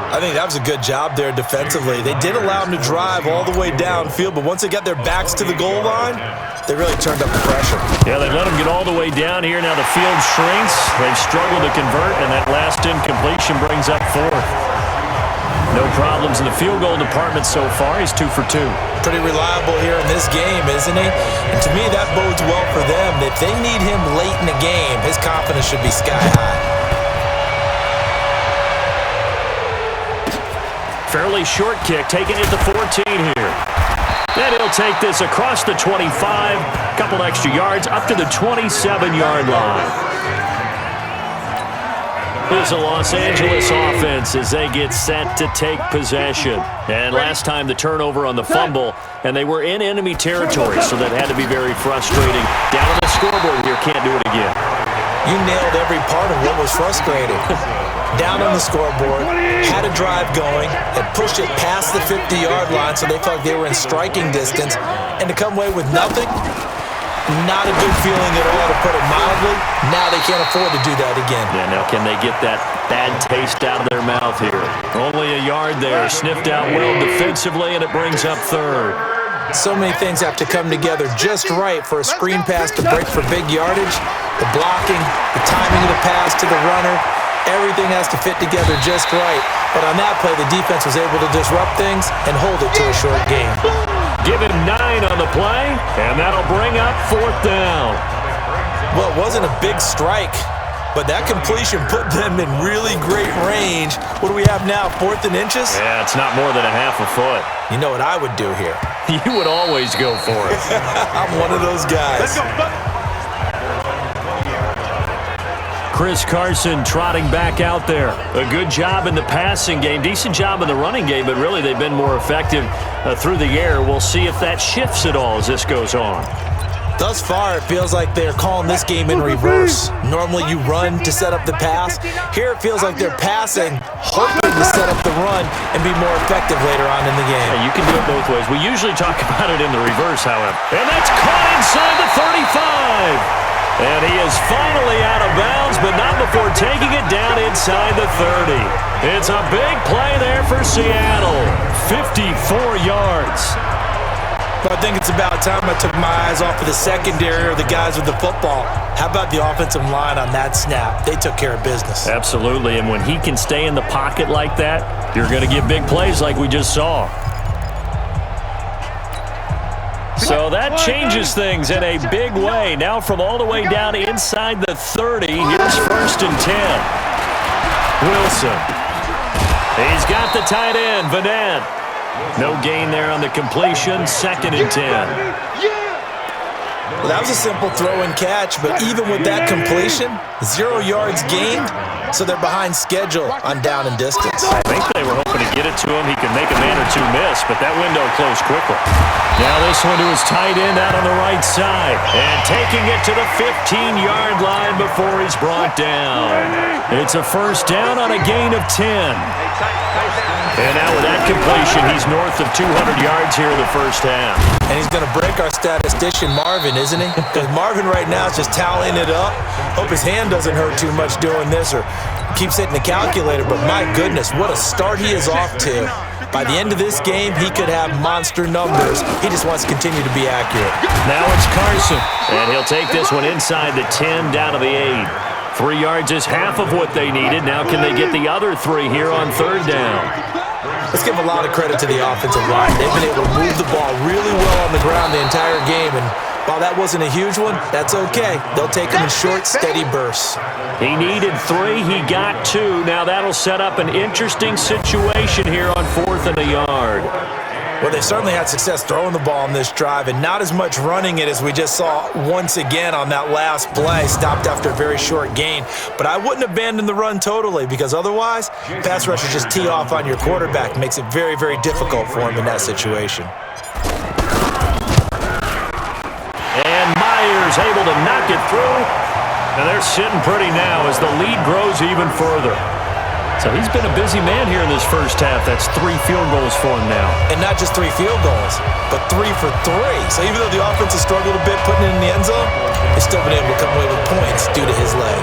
I think that was a good job there defensively. They did allow him to drive all the way downfield, but once they got their backs to the goal line, they really turned up the pressure. Yeah, they let him get all the way down here. Now the field shrinks. They've struggled to convert, and that last incompletion brings up 4th. No problems in the field goal department so far. He's 2 for 2. Pretty reliable here in this game, isn't he? And to me, that bodes well for them. If they need him late in the game, his confidence should be sky high. Fairly short kick, taking it to 14 here. Then he'll take this across the 25, couple extra yards, up to the 27-yard line. Here's the Los Angeles offense as they get set to take possession. And last time the turnover on the fumble, and they were in enemy territory, so that had to be very frustrating. Down on the scoreboard here, can't do it again. You nailed every part of what was frustrating. Down on the scoreboard, had a drive going, had pushed it past the 50-yard line so they felt like they were in striking distance, and to come away with nothing, not a good feeling at all, to put it mildly. Now they can't afford to do that again. Yeah, now can they get that bad taste out of their mouth here? Only a yard there, sniffed out well defensively, and it brings up 3rd. So many things have to come together just right for a screen pass to break for big yardage. The blocking, the timing of the pass to the runner, everything has to fit together just right. But on that play, the defense was able to disrupt things and hold it to a short game. Give him 9 on the play, and that'll bring up 4th down. Well, it wasn't a big strike, but that completion put them in really great range. What do we have now, 4th and inches? Yeah, it's not more than a half a foot. You know what I would do here? You would always go for it. I'm one of those guys. Let's go, Chris Carson trotting back out there. A good job in the passing game, decent job in the running game, but really they've been more effective through the air. We'll see if that shifts at all as this goes on. Thus far, it feels like they're calling this game in reverse. Normally you run to set up the pass. Here it feels like they're passing, hoping to set up the run and be more effective later on in the game. Yeah, you can do it both ways. We usually talk about it in the reverse, however. And that's caught inside the 35. And he is finally out of bounds, but not before taking it down inside the 30. It's a big play there for Seattle. 54 yards. But I think it's about time I took my eyes off of the secondary or the guys with the football. How about the offensive line on that snap? They took care of business. Absolutely, and when he can stay in the pocket like that, you're going to get big plays like we just saw. So that changes things in a big way. Now from all the way down inside the 30, here's 1st and 10. Wilson. He's got the tight end, Vanette. No gain there on the completion, 2nd and 10. Well, that was a simple throw and catch, but even with that completion, 0 yards gained, so they're behind schedule on down and distance. I think they were hoping to get it to him. He could make a man or two miss, but that window closed quickly. Now this one to his tight end out on the right side. And taking it to the 15-yard line before he's brought down. It's a first down on a gain of 10. And now with that completion, he's north of 200 yards here in the first half. And he's going to break our statistician Marvin, isn't he? Because Marvin right now is just tallying it up. Hope his hand doesn't hurt too much doing this or keeps hitting the calculator. But my goodness, what a start he is off to. By the end of this game, he could have monster numbers. He just wants to continue to be accurate. Now it's Carson. And he'll take this one inside the 10 down to the 8. 3 yards is half of what they needed. Now can they get the other 3 here on third down? Let's give a lot of credit to the offensive line. They've been able to move the ball really well on the ground the entire game, and while that wasn't a huge one, that's okay. They'll take them in short, steady bursts. He needed 3. He got 2. Now that'll set up an interesting situation here on 4th and a yard. Well, they certainly had success throwing the ball on this drive and not as much running it as we just saw once again on that last play. Stopped after a very short gain. But I wouldn't abandon the run totally because otherwise, pass rushers just tee off on your quarterback. Makes it very, very difficult for him in that situation. And Myers able to knock it through. And they're sitting pretty now as the lead grows even further. So he's been a busy man here in this first half. That's 3 field goals for him now. And not just 3 field goals, but 3 for 3. So even though the offense has struggled a bit putting it in the end zone, they've still been able to come away with points due to his leg.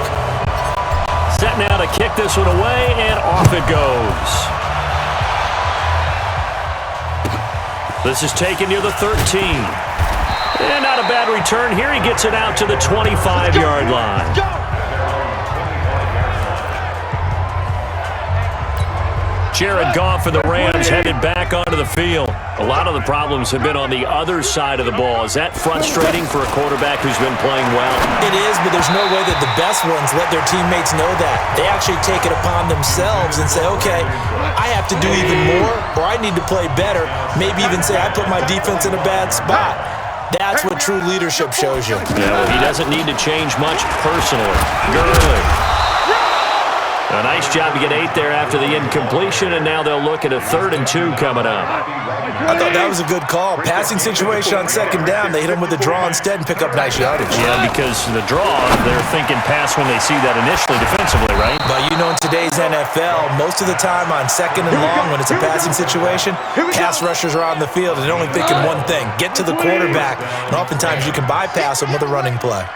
Set now to kick this one away, and off it goes. This is taken near the 13. And not a bad return here. He gets it out to the 25-yard line. Jared Goff and the Rams headed back onto the field. A lot of the problems have been on the other side of the ball. Is that frustrating for a quarterback who's been playing well? It is, but there's no way that the best ones let their teammates know that. They actually take it upon themselves and say, okay, I have to do even more, or I need to play better. Maybe even say, I put my defense in a bad spot. That's what true leadership shows you. Yeah, well, he doesn't need to change much personally. Gurley. A nice job to get 8 there after the incompletion, and now they'll look at a 3rd and 2 coming up. I thought that was a good call. Passing situation on second down. They hit him with the draw instead and pick up nice yardage. Yeah, because the draw, they're thinking pass when they see that initially defensively, right? But you know, in today's NFL, most of the time on second and long, when it's a passing situation, pass rushers are out in the field and they're only thinking one thing, get to the quarterback. And oftentimes you can bypass them with a running play.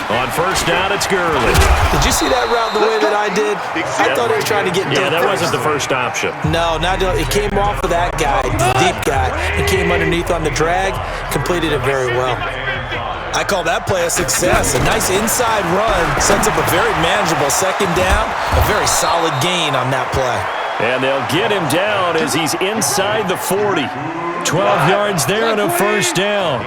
On first down, it's Gurley. Did you see that route the way that I did? I thought he was trying to get deep. Yeah, that wasn't the first option. No, it came off of that guy, the deep guy. It came underneath on the drag, completed it very well. I call that play a success. A nice inside run sets up a very manageable second down, a very solid gain on that play. And they'll get him down as he's inside the 40. 12 yards there and a first down.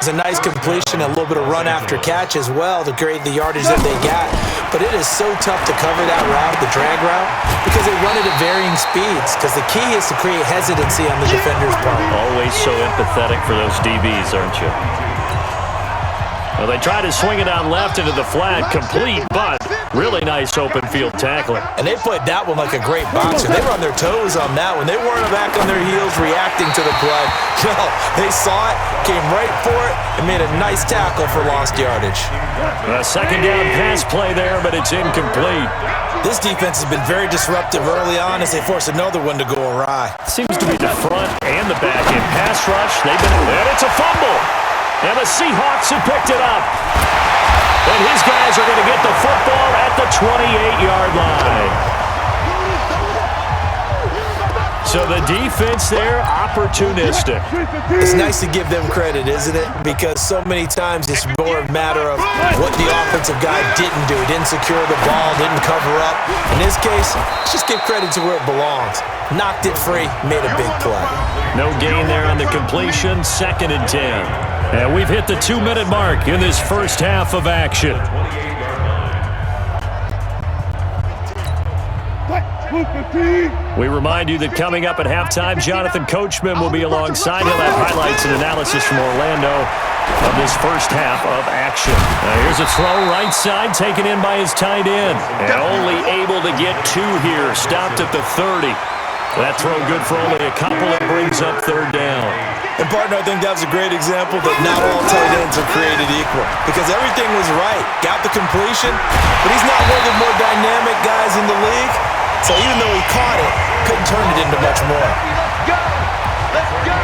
It's a nice completion, a little bit of run after catch as well to create the yardage that they got. But it is so tough to cover that route, the drag route, because they run it at varying speeds. Because the key is to create hesitancy on the defender's part. Always so empathetic for those DBs, aren't you? Well, they try to swing it on left into the flat, complete, but really nice open field tackling. And they played that one like a great boxer. They were on their toes on that one. They weren't back on their heels reacting to the play. No, they saw it, came right for it, and made a nice tackle for lost yardage. A second down pass play there, but it's incomplete. This defense has been very disruptive early on as they force another one to go awry. Seems to be the front and the back end pass rush. They've been, and it's a fumble. And the Seahawks have picked it up. And his guys are going to get the football at the 28-yard line. So the defense there, opportunistic. It's nice to give them credit, isn't it? Because so many times it's more a matter of what the offensive guy didn't do. Didn't secure the ball, didn't cover up. In this case, let's just give credit to where it belongs. Knocked it free, made a big play. No gain there on the completion, 2nd and 10. And we've hit the 2-minute mark in this first half of action. We remind you that coming up at halftime, Jonathan Coachman will be alongside. He'll have highlights and analysis from Orlando. of this first half of action. Here's a throw right side, taken in by his tight end. And only able to get 2 here, stopped at the 30. That throw good for only a couple. It brings up 3rd down. And, partner, I think that was a great example that not all tight ends are created equal because everything was right. Got the completion, but he's not one of the more dynamic guys in the league. So even though he caught it, couldn't turn it into much more.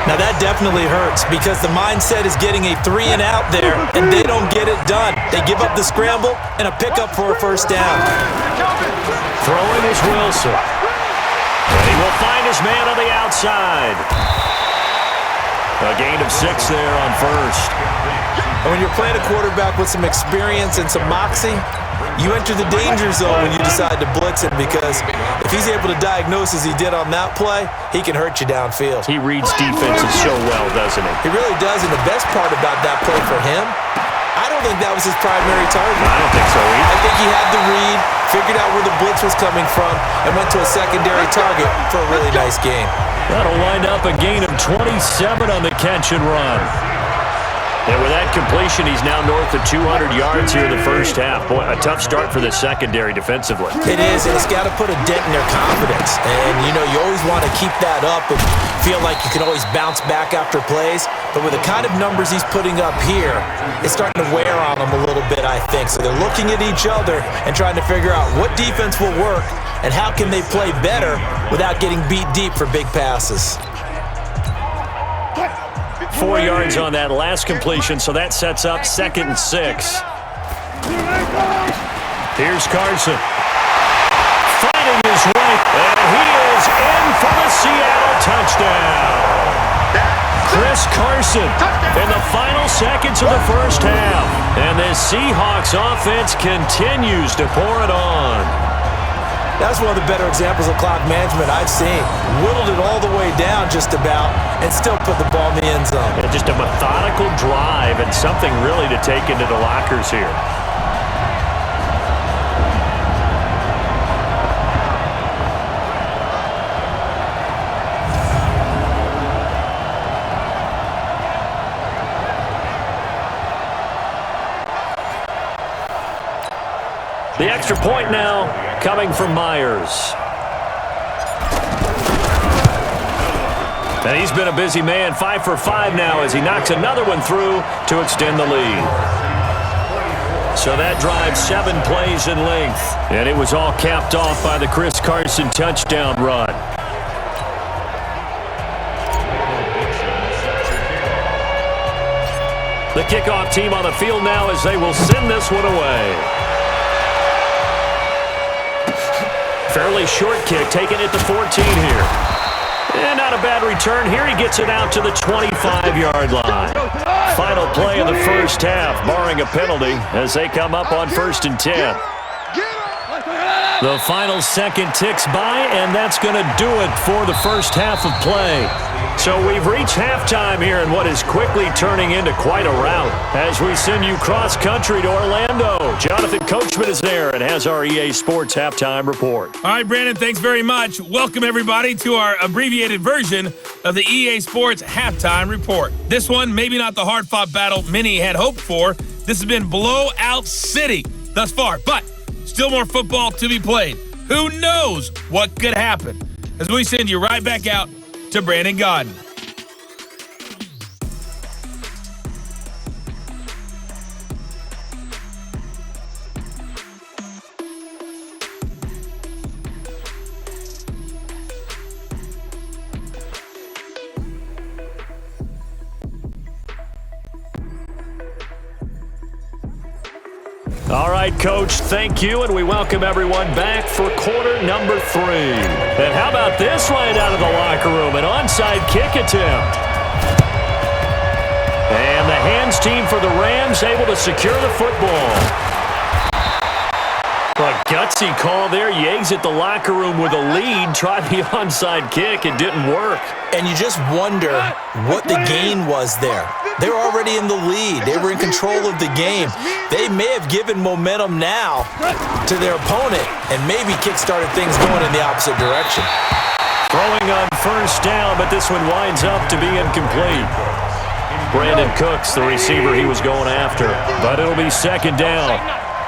Now, that definitely hurts because the mindset is getting a 3 and out there, and they don't get it done. They give up the scramble and a pickup for a 1st down. Throwing is Wilson. And he will find his man on the outside. A gain of 6 there on 1st. And when you're playing a quarterback with some experience and some moxie, you enter the danger zone when you decide to blitz him because if he's able to diagnose as he did on that play, he can hurt you downfield. He reads defenses so well, doesn't he? He really does, and the best part about that play for him, I don't think that was his primary target. I don't think so either. I think he had the read, figured out where the blitz was coming from, and went to a secondary target for a really nice gain. That'll wind up a gain of 27 on the catch and run. And with that completion, he's now north of 200 yards here in the first half. Boy, a tough start for the secondary defensively. It is, and it's got to put a dent in their confidence. And, you know, you always want to keep that up and feel like you can always bounce back after plays. But with the kind of numbers he's putting up here, it's starting to wear on them a little bit, I think. So they're looking at each other and trying to figure out what defense will work and how can they play better without getting beat deep for big passes. 4 yards on that last completion, so that sets up 2nd and 6. Here's Carson. Finding his way, and he is in for the Seattle touchdown. Chris Carson in the final seconds of the first half. And the Seahawks offense continues to pour it on. That's one of the better examples of clock management I've seen. Whittled it all the way down just about and still put the ball in the end zone. And just a methodical drive and something really to take into the lockers here. The extra point now coming from Myers. And he's been a busy man, 5 for 5 now as he knocks another one through to extend the lead. So that drives 7 plays in length. And it was all capped off by the Chris Carson touchdown run. The kickoff team on the field now as they will send this one away. Fairly short kick, taking it to 14 here. And not a bad return here. He gets it out to the 25-yard line. Final play of the first half, barring a penalty, as they come up on 1st and 10. The final second ticks by, and that's going to do it for the first half of play. So we've reached halftime here in what is quickly turning into quite a rout as we send you cross-country to Orlando. Jonathan Coachman is there and has our EA Sports Halftime Report. All right, Brandon, thanks very much. Welcome, everybody, to our abbreviated version of the EA Sports Halftime Report. This one, maybe not the hard-fought battle many had hoped for. This has been blowout city thus far, but still more football to be played. Who knows what could happen as we send you right back out to Brandon Gaudin. All right, Coach, thank you, and we welcome everyone back for quarter number 3. And how about this right out of the locker room, an onside kick attempt. And the hands team for the Rams able to secure the football. A gutsy call there. You exit the locker room with a lead, tried the onside kick, it didn't work. And you just wonder what the gain was there. They were already in the lead. They were in control of the game. They may have given momentum now to their opponent and maybe kick-started things going in the opposite direction. Throwing on first down, but this one winds up to be incomplete. Brandon Cooks, the receiver he was going after. But it'll be second down.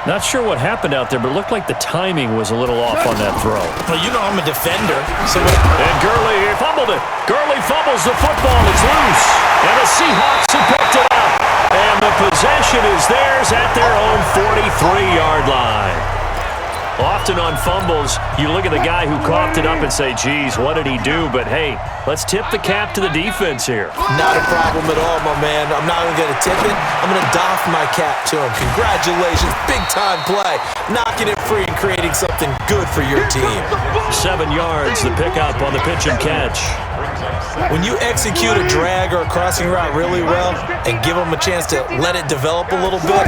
Not sure what happened out there, but it looked like the timing was a little off on that throw. Well, you know I'm a defender. And Gurley fumbled it. Gurley fumbles the football. It's loose. And the Seahawks have picked it up. And the possession is theirs at their own 43-yard line. Often on fumbles, you look at the guy who coughed it up and say, geez, what did he do? But, hey, let's tip the cap to the defense here. Not a problem at all, my man. I'm not even going to tip it. I'm going to doff my cap to him. Congratulations. Big-time play. Knocking it free and creating something good for your team. 7 yards, the pickup on the pitch and catch. When you execute a drag or a crossing route really well and give them a chance to let it develop a little bit,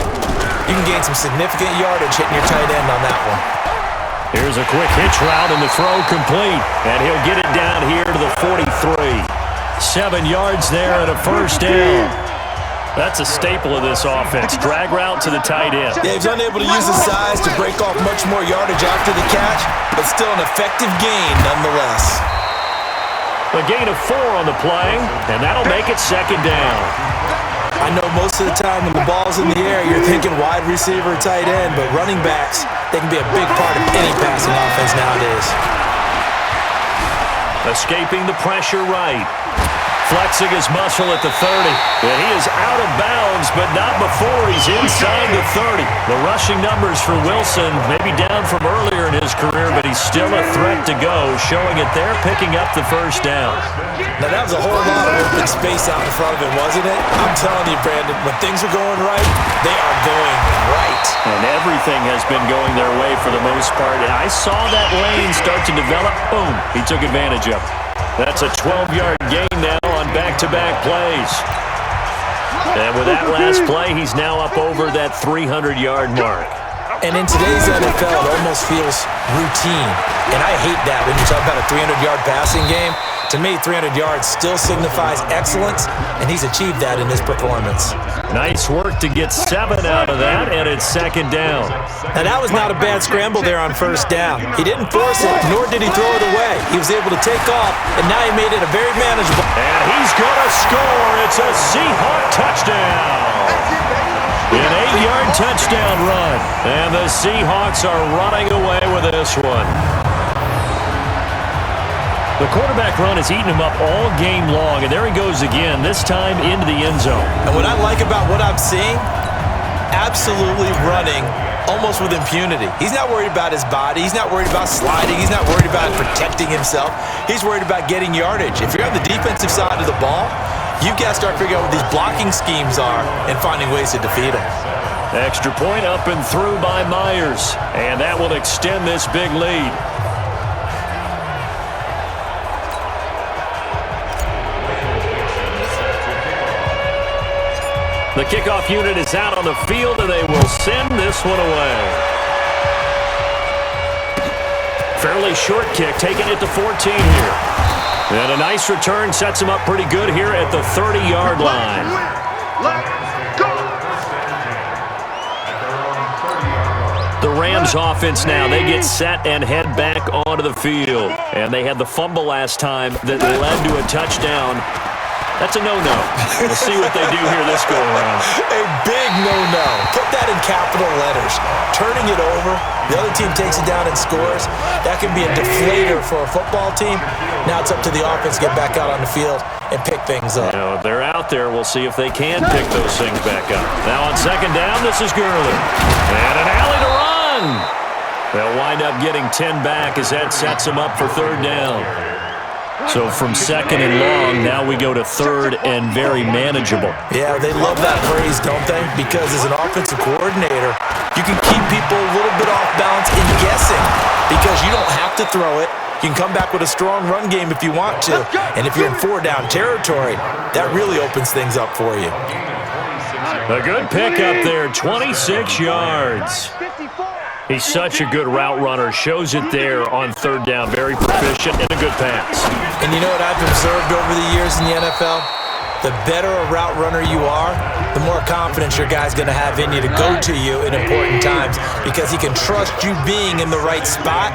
you can gain some significant yardage hitting your tight end on that one. Here's a quick hitch route and the throw complete. And he'll get it down here to the 43. 7 yards there and a first down. That's a staple of this offense. Drag route to the tight end. Yeah, he's unable to use his size to break off much more yardage after the catch, but still an effective gain nonetheless. A gain of 4 on the play, and that'll make it second down. I know most of the time when the ball's in the air, you're thinking wide receiver, tight end, but running backs, they can be a big part of any passing offense nowadays. Escaping the pressure right. Flexing his muscle at the 30. And he is out of bounds, but not before he's inside the 30. The rushing numbers for Wilson may be down from earlier in his career, but he's still a threat to go, showing it there, picking up the first down. Now, that was a whole lot of open space out in front of him, wasn't it? I'm telling you, Brandon, when things are going right, they are going right. And everything has been going their way for the most part. And I saw that lane start to develop. Boom. He took advantage of it. That's a 12-yard gain now on back-to-back plays. And with that last play, he's now up over that 300-yard mark. And in today's NFL, it almost feels routine. And I hate that when you talk about a 300-yard passing game. To me, 300 yards still signifies excellence, and he's achieved that in his performance. Nice work to get 7 out of that, and it's second down. Now, that was not a bad scramble there on first down. He didn't force it, nor did he throw it away. He was able to take off, and now he made it a very manageable. And he's going to score. It's a Seahawk touchdown. An 8-yard touchdown run. And the Seahawks are running away with this one. The quarterback run has eaten him up all game long, and there he goes again, this time into the end zone. And what I like about what I'm seeing, absolutely running almost with impunity. He's not worried about his body. He's not worried about sliding. He's not worried about protecting himself. He's worried about getting yardage. If you're on the defensive side of the ball, you've got to start figuring out what these blocking schemes are and finding ways to defeat them. Extra point up and through by Myers, and that will extend this big lead. The kickoff unit is out on the field, and they will send this one away. Fairly short kick, taking it to 14 here. And a nice return sets him up pretty good here at the 30-yard line. The Rams offense now, they get set and head back onto the field. And they had the fumble last time that led to a touchdown. That's a no-no. We'll see what they do here this go-around. A big no-no. Put that in capital letters. Turning it over, the other team takes it down and scores. That can be a deflator for a football team. Now it's up to the offense to get back out on the field and pick things up. Now, if they're out there, we'll see if they can pick those things back up. Now on second down, this is Gurley. And an alley to run. They'll wind up getting 10 back as that sets them up for third down. So from second and long, now we go to third and very manageable. Yeah, they love that phrase, don't they? Because as an offensive coordinator, you can keep people a little bit off balance in guessing because you don't have to throw it. You can come back with a strong run game if you want to. And if you're in 4-down territory, that really opens things up for you. A good pickup there, 26 yards. He's such a good route runner. Shows it there on third down. Very proficient and a good pass. And you know what I've observed over the years in the NFL? The better a route runner you are, the more confidence your guy's going to have in you to go to you in important times because he can trust you being in the right spot,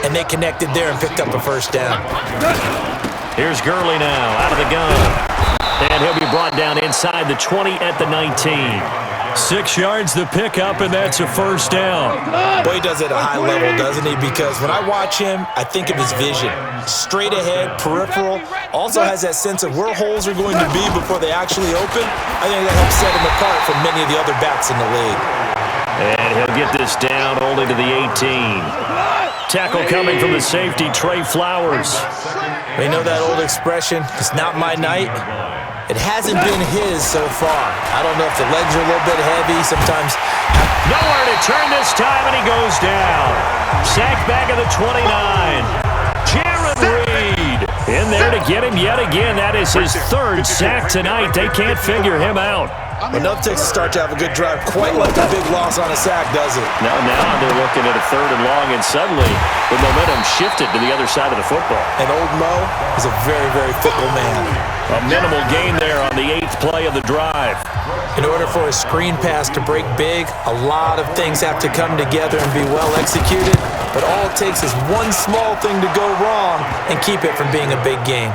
and they connected there and picked up a first down. Here's Gurley now out of the gun. And he'll be brought down inside the 20 at the 19. 6 yards the pickup, and that's a first down. Boy, he does it at a high level, doesn't he? Because when I watch him, I think of his vision. Straight ahead, peripheral. Also has that sense of where holes are going to be before they actually open. I think that helps set him apart from many of the other backs in the league. And he'll get this down only to the 18. Tackle coming from the safety, Trey Flowers. We know that old expression, it's not my night. It hasn't been his so far. I don't know if the legs are a little bit heavy. Sometimes nowhere to turn this time, and he goes down. Sacked back at the 29. Jaron Reed in there to get him yet again. That is his 3rd sack tonight. They can't figure him out. Enough takes a start to have a good drive. Quite like a big loss on a sack, does it? Now they're looking at a 3rd and long, and suddenly the momentum shifted to the other side of the football. And old Mo is a very, very fickle man. A minimal gain there on the 8th play of the drive. In order for a screen pass to break big, a lot of things have to come together and be well executed. But all it takes is one small thing to go wrong and keep it from being a big game.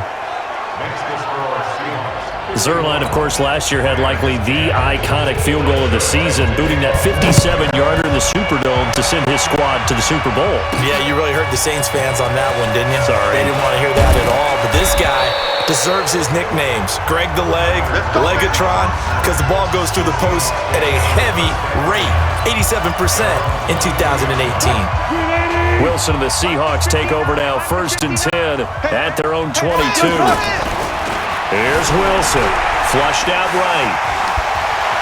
Zerline, of course, last year had likely the iconic field goal of the season, booting that 57-yarder in the Superdome to send his squad to the Super Bowl. Yeah, you really hurt the Saints fans on that one, didn't you? Sorry. They didn't want to hear that at all. But this guy deserves his nicknames. Greg the Leg, Legatron, because the ball goes through the post at a heavy rate, 87% in 2018. Wilson and the Seahawks take over now, 1st and 10 at their own 22. Here's Wilson, flushed out right.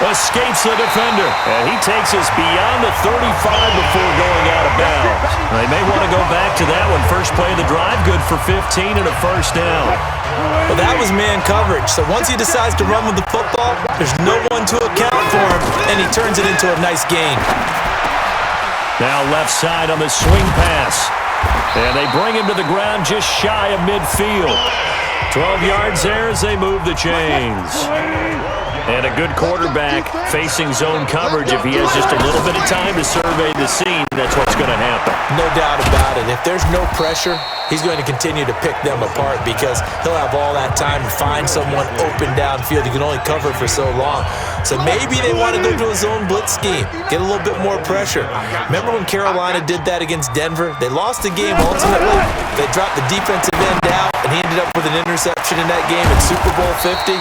Escapes the defender, and he takes us beyond the 35 before going out of bounds. They may want to go back to that one. First play of the drive, good for 15 and a first down. Well, that was man coverage, so once he decides to run with the football, there's no one to account for him, and he turns it into a nice gain. Now left side on the swing pass, and they bring him to the ground just shy of midfield. 12 yards there as they move the chains. And a good quarterback facing zone coverage. If he has just a little bit of time to survey the scene, that's what's going to happen. No doubt about it. If there's no pressure, he's going to continue to pick them apart because he'll have all that time to find someone open downfield. He can only cover for so long. So maybe they want to go to a zone blitz scheme, get a little bit more pressure. Remember when Carolina did that against Denver? They lost the game ultimately. They dropped the defensive end out, and he ended up with an interception in that game in Super Bowl 50.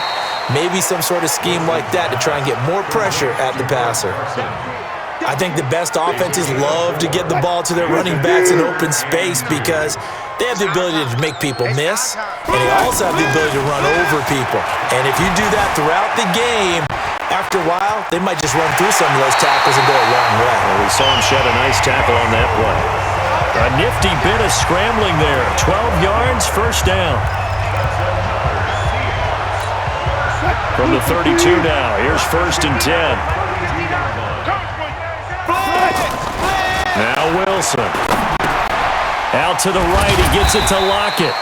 Maybe some sort of scheme like that to try and get more pressure at the passer. I think the best offenses love to get the ball to their running backs in open space because they have the ability to make people miss, and they also have the ability to run over people. And if you do that throughout the game, after a while, they might just run through some of those tackles and go a long way. Well, we saw him shed a nice tackle on that play. A nifty bit of scrambling there. 12 yards, first down. From the 32 now, here's 1st and 10. Now Wilson. Out to the right, he gets it to Lockett.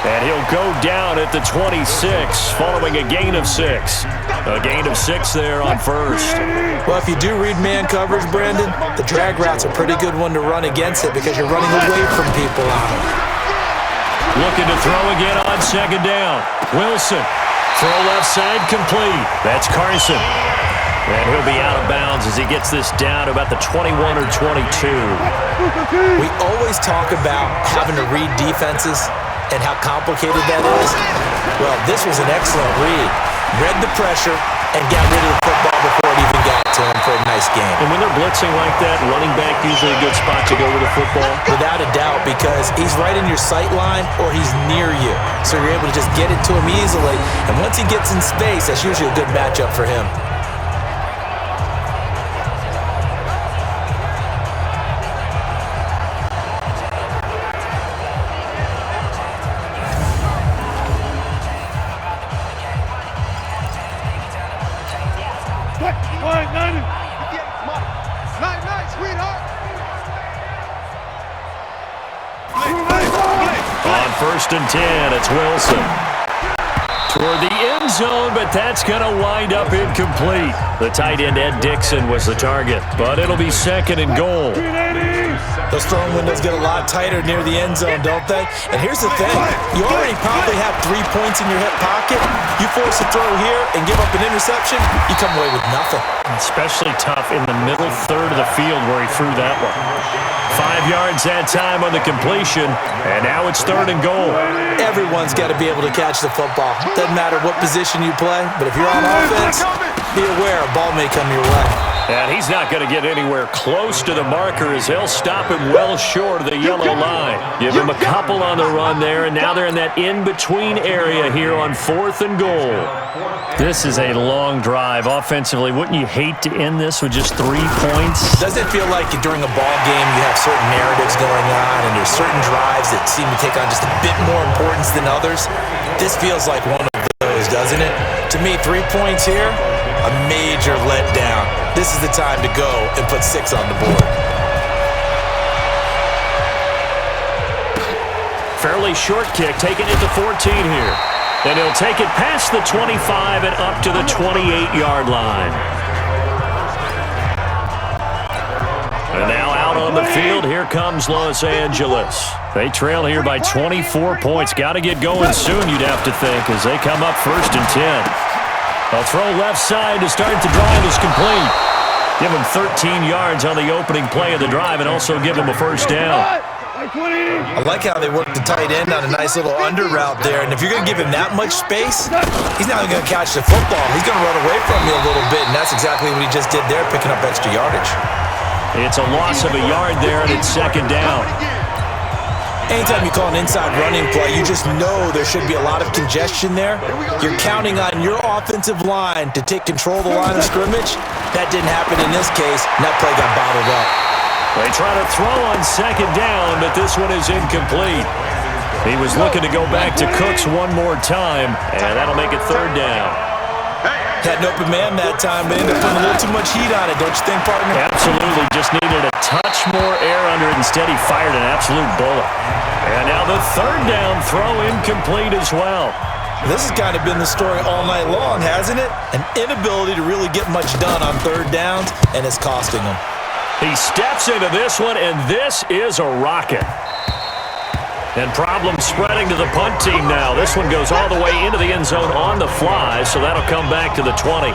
And he'll go down at the 26, following a gain of 6. A gain of 6 there on 1st. Well, if you do read man coverage, Brandon, the drag route's a pretty good one to run against it because you're running away from people on it. Looking to throw again on 2nd down. Wilson. Throw left side complete. That's Carson. And he'll be out of bounds as he gets this down to about the 21 or 22. We always talk about having to read defenses and how complicated that is. Well, this was an excellent read. Read the pressure and got rid of the football before it even got to him for a nice game. And when they're blitzing like that, running back usually a good spot to go with the football. Without a doubt, because he's right in your sight line or he's near you. So you're able to just get it to him easily. And once he gets in space, that's usually a good matchup for him. On 1st and 10, it's Wilson. Toward the end zone, but that's going to wind up incomplete. The tight end, Ed Dixon, was the target, but it'll be 2nd and goal. Those throwing windows get a lot tighter near the end zone, don't they? And here's the thing. You already probably have 3 points in your hip pocket. You force a throw here and give up an interception, you come away with nothing. Especially tough in the middle third of the field where he threw that one. 5 yards that time on the completion, and now it's 3rd and goal. Everyone's got to be able to catch the football. Doesn't matter what position you play, but if you're on offense, be aware a ball may come your way. And he's not going to get anywhere close to the marker as they'll stop him well short of the yellow line. Give him a couple on the run there, and now they're in that in-between area here on 4th and goal. This is a long drive offensively. Wouldn't you hate to end this with just 3 points? Doesn't it feel like during a ball game you have certain narratives going on and there's certain drives that seem to take on just a bit more importance than others? This feels like one of those, doesn't it? To me, 3 points here, a major letdown. This is the time to go and put 6 on the board. Fairly short kick, taking it to 14 here. And he'll take it past the 25 and up to the 28-yard line. And now out on the field, here comes Los Angeles. They trail here by 24 points. Got to get going soon, you'd have to think, as they come up 1st and 10. A throw left side to start the drive is complete. Give him 13 yards on the opening play of the drive and also give him a 1st down. I like how they work the tight end on a nice little under route there. And if you're going to give him that much space, he's not going to catch the football. He's going to run away from you a little bit, and that's exactly what he just did there, picking up extra yardage. It's a loss of a yard there, and it's 2nd down. Anytime you call an inside running play, you just know there should be a lot of congestion there. You're counting on your offensive line to take control of the line of scrimmage. That didn't happen in this case, and that play got bottled up. They try to throw on 2nd down, but this one is incomplete. He was looking to go back to Cooks one more time, and that'll make it 3rd down. Had an open man that time, but ended up putting a little too much heat on it, don't you think, partner? Absolutely. Just needed a touch more air under it. Instead, he fired an absolute bullet. And now the 3rd down throw incomplete as well. This has kind of been the story all night long, hasn't it? An inability to really get much done on 3rd downs, and it's costing them. He steps into this one, and this is a rocket. And problems spreading to the punt team now. This one goes all the way into the end zone on the fly, so that'll come back to the 20.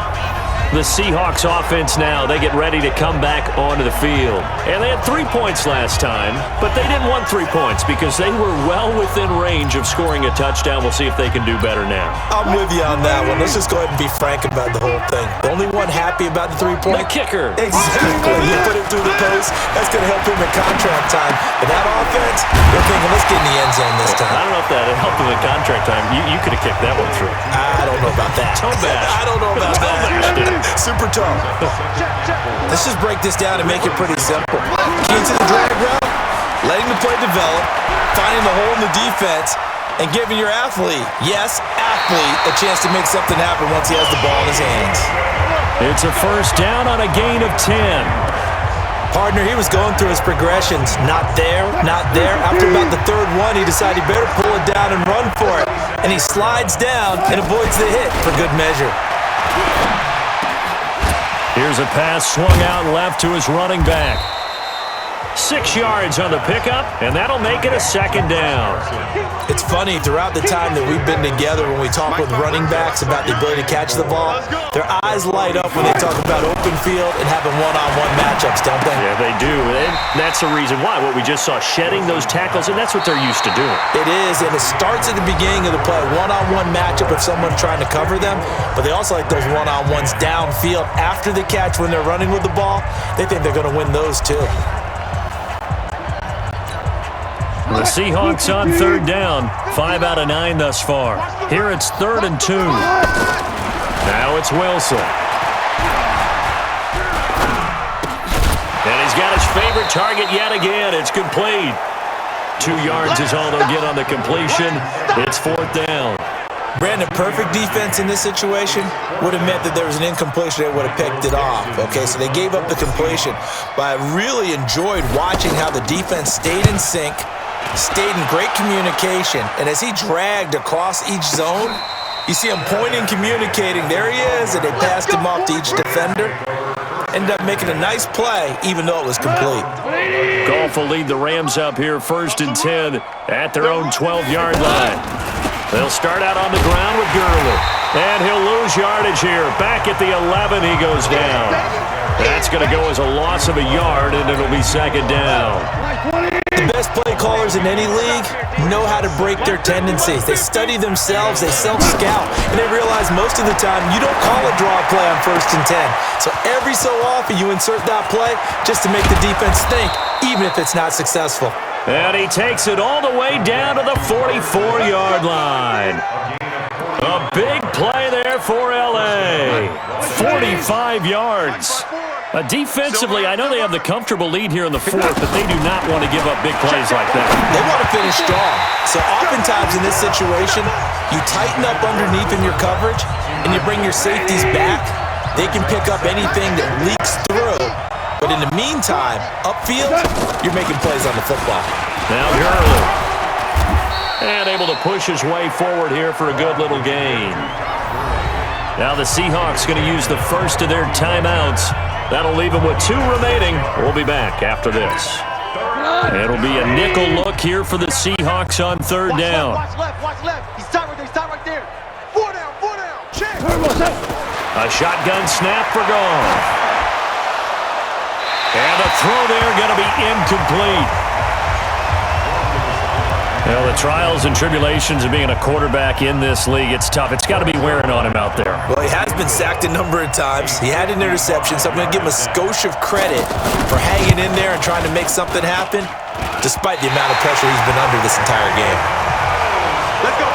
The Seahawks offense now, they get ready to come back onto the field. And they had 3 points last time, but they didn't want 3 points because they were well within range of scoring a touchdown. We'll see if they can do better now. I'm with you on that one. Let's just go ahead and be frank about the whole thing. The only one happy about the 3-point? The kicker. Exactly. He put it through the post. That's going to help him in contract time. But that offense, they're thinking, let's get in the end zone this time. I don't know if that helped him in contract time. You could have kicked that one through. I don't know about that. Toe bash. I don't know about Toe bash, dude. that. Super tough. Let's just break this down and make it pretty simple. Key to the drag route, letting the play develop, finding the hole in the defense, and giving your athlete, yes, athlete, a chance to make something happen once he has the ball in his hands. It's a 1st down on a gain of 10. Partner, he was going through his progressions. Not there, not there. After about the 3rd one, he decided he better pull it down and run for it. And he slides down and avoids the hit for good measure. Here's a pass swung out left to his running back. 6 yards on the pickup, and that'll make it a 2nd down. It's funny, throughout the time that we've been together, when we talk with running backs about the ability to catch the ball, their eyes light up when they talk about open field and having one-on-one matchups, don't they? Yeah, they do. And that's the reason why. What we just saw, shedding those tackles, and that's what they're used to doing. It is, and it starts at the beginning of the play, one-on-one matchup if someone's trying to cover them, but they also like those one-on-ones downfield after the catch when they're running with the ball. They think they're going to win those too. The Seahawks on 3rd down. 5 out of 9 thus far. Here it's 3rd and 2. Now it's Wilson. And he's got his favorite target yet again. It's complete. 2 yards is all they'll get on the completion. It's 4th down. Brandon, perfect defense in this situation would have meant that there was an incompletion that would have picked it off. Okay, so they gave up the completion. But I really enjoyed watching how the defense stayed in sync, stayed in great communication, and as he dragged across each zone, you see him pointing, communicating. There he is, and they passed him off to each defender. Ended up making a nice play, even though it was complete. Goff will lead the Rams up here 1st and 10 at their own 12-yard line. They'll start out on the ground with Gurley. And he'll lose yardage here. Back at the 11, he goes down. That's going to go as a loss of a yard, and it'll be 2nd down. The best play callers in any league know how to break their tendencies. They study themselves, they self-scout, and they realize most of the time you don't call a draw play on 1st and 10. So every so often you insert that play just to make the defense think, even if it's not successful. And he takes it all the way down to the 44-yard line. A big play there for L.A. 45 yards. Defensively, I know they have the comfortable lead here in the 4th, but they do not want to give up big plays like that. They want to finish strong. So oftentimes in this situation, you tighten up underneath in your coverage, and you bring your safeties back. They can pick up anything that leaks through. But in the meantime, upfield, you're making plays on the football. Now Gurley. And able to push his way forward here for a good little gain. Now the Seahawks going to use the first of their timeouts. That'll leave them with 2 remaining. We'll be back after this. It'll be a nickel look here for the Seahawks on 3rd down. Watch left. He's tight right there. He's tight right there. 4 down. Check. A shotgun snap for Goff. And the throw there going to be incomplete. Well, the trials and tribulations of being a quarterback in this league, it's tough. It's got to be wearing on him out there. Well, he has been sacked a number of times. He had an interception, so I'm going to give him a skosh of credit for hanging in there and trying to make something happen, despite the amount of pressure he's been under this entire game. Let's go.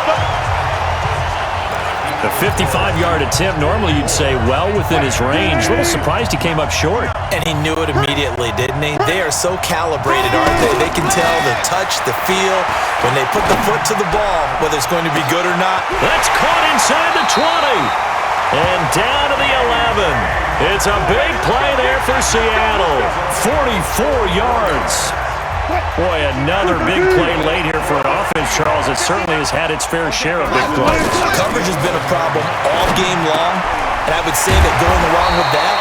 The 55-yard attempt, normally you'd say well within his range. A little surprised he came up short. And he knew it immediately, didn't he? They are so calibrated, aren't they? They can tell the touch, the feel, when they put the foot to the ball, whether it's going to be good or not. That's caught inside the 20. And down to the 11. It's a big play there for Seattle. 44 yards. Boy, another big play late here for an offense, Charles. It certainly has had its fair share of big plays. Coverage has been a problem all game long, and I would say that going along with that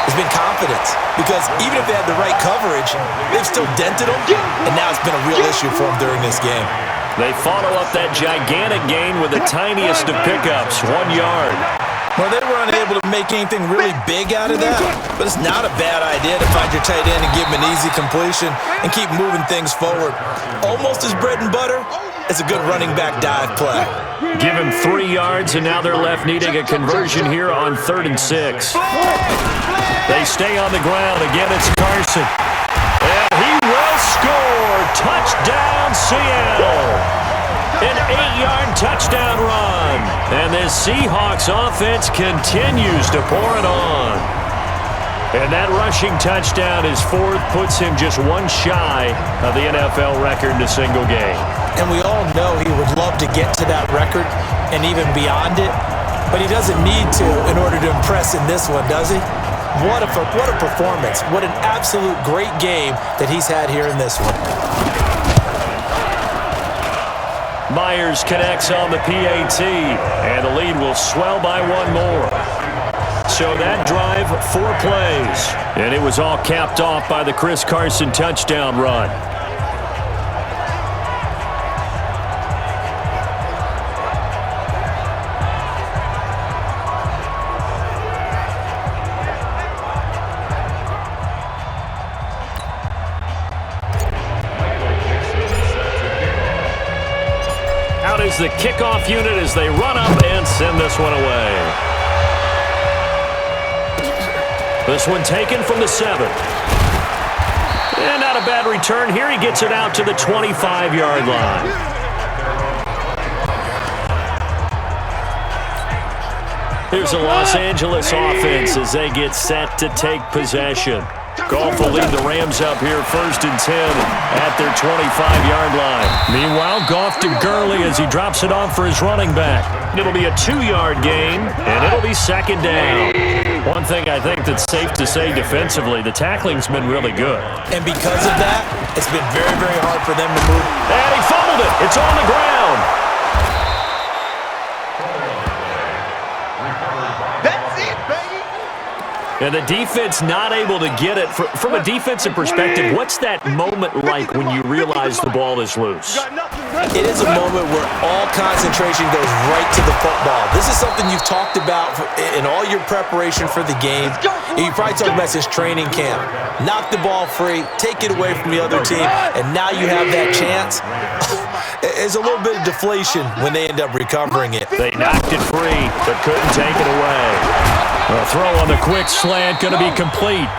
has been confidence. Because even if they had the right coverage, they've still dented them, and now it's been a real issue for them during this game. They follow up that gigantic gain with the tiniest of pickups, 1 yard. Well, they were unable to make anything really big out of that, but it's not a bad idea to find your tight end and give him an easy completion and keep moving things forward. Almost as bread and butter as a good running back dive play. Give him 3 yards, and now they're left needing a conversion here on 3rd and 6. They stay on the ground. Again, it's Carson. And he will score. Touchdown, Seattle. An 8-yard touchdown run. And this Seahawks offense continues to pour it on. And that rushing touchdown, his 4th, puts him just 1 shy of the NFL record in a single game. And we all know he would love to get to that record and even beyond it, but he doesn't need to in order to impress in this one, does he? What a performance. What an absolute great game that he's had here in this one. Myers connects on the PAT, and the lead will swell by 1 more. So that drive, 4 plays, and it was all capped off by the Chris Carson touchdown run. Is the kickoff unit as they run up and send this one away. This one taken from the 7. And not a bad return here. He gets it out to the 25-yard line. Here's the Los Angeles offense as they get set to take possession. Goff will lead the Rams up here 1st and 10 at their 25-yard line. Meanwhile, Goff to Gurley as he drops it off for his running back. It'll be a 2-yard gain, and it'll be 2nd down. One thing I think that's safe to say defensively, the tackling's been really good. And because of that, it's been very, very hard for them to move. And he fumbled it. It's on the ground. That's it, baby. And the defense not able to get it. From a defensive perspective, what's that moment like when you realize the ball is loose? It is a moment where all concentration goes right to the football. This is something you've talked about in all your preparation for the game. And you probably talked about this training camp. Knock the ball free, take it away from the other team, and now you have that chance. There's a little bit of deflation when they end up recovering it. They knocked it free, but couldn't take it away. A throw on the quick slant, going to be complete.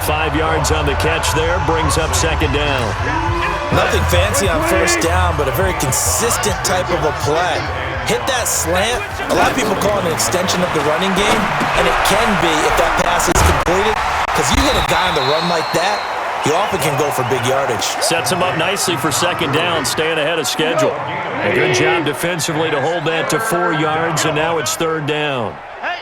5 yards on the catch there, brings up second down. Nothing fancy on first down, but a very consistent type of a play. Hit that slant. A lot of people call it an extension of the running game, and it can be if that pass is completed, because you hit a guy on the run like that, he often can go for big yardage. Sets him up nicely for second down, staying ahead of schedule. A good job defensively to hold that to 4 yards, and now it's third down.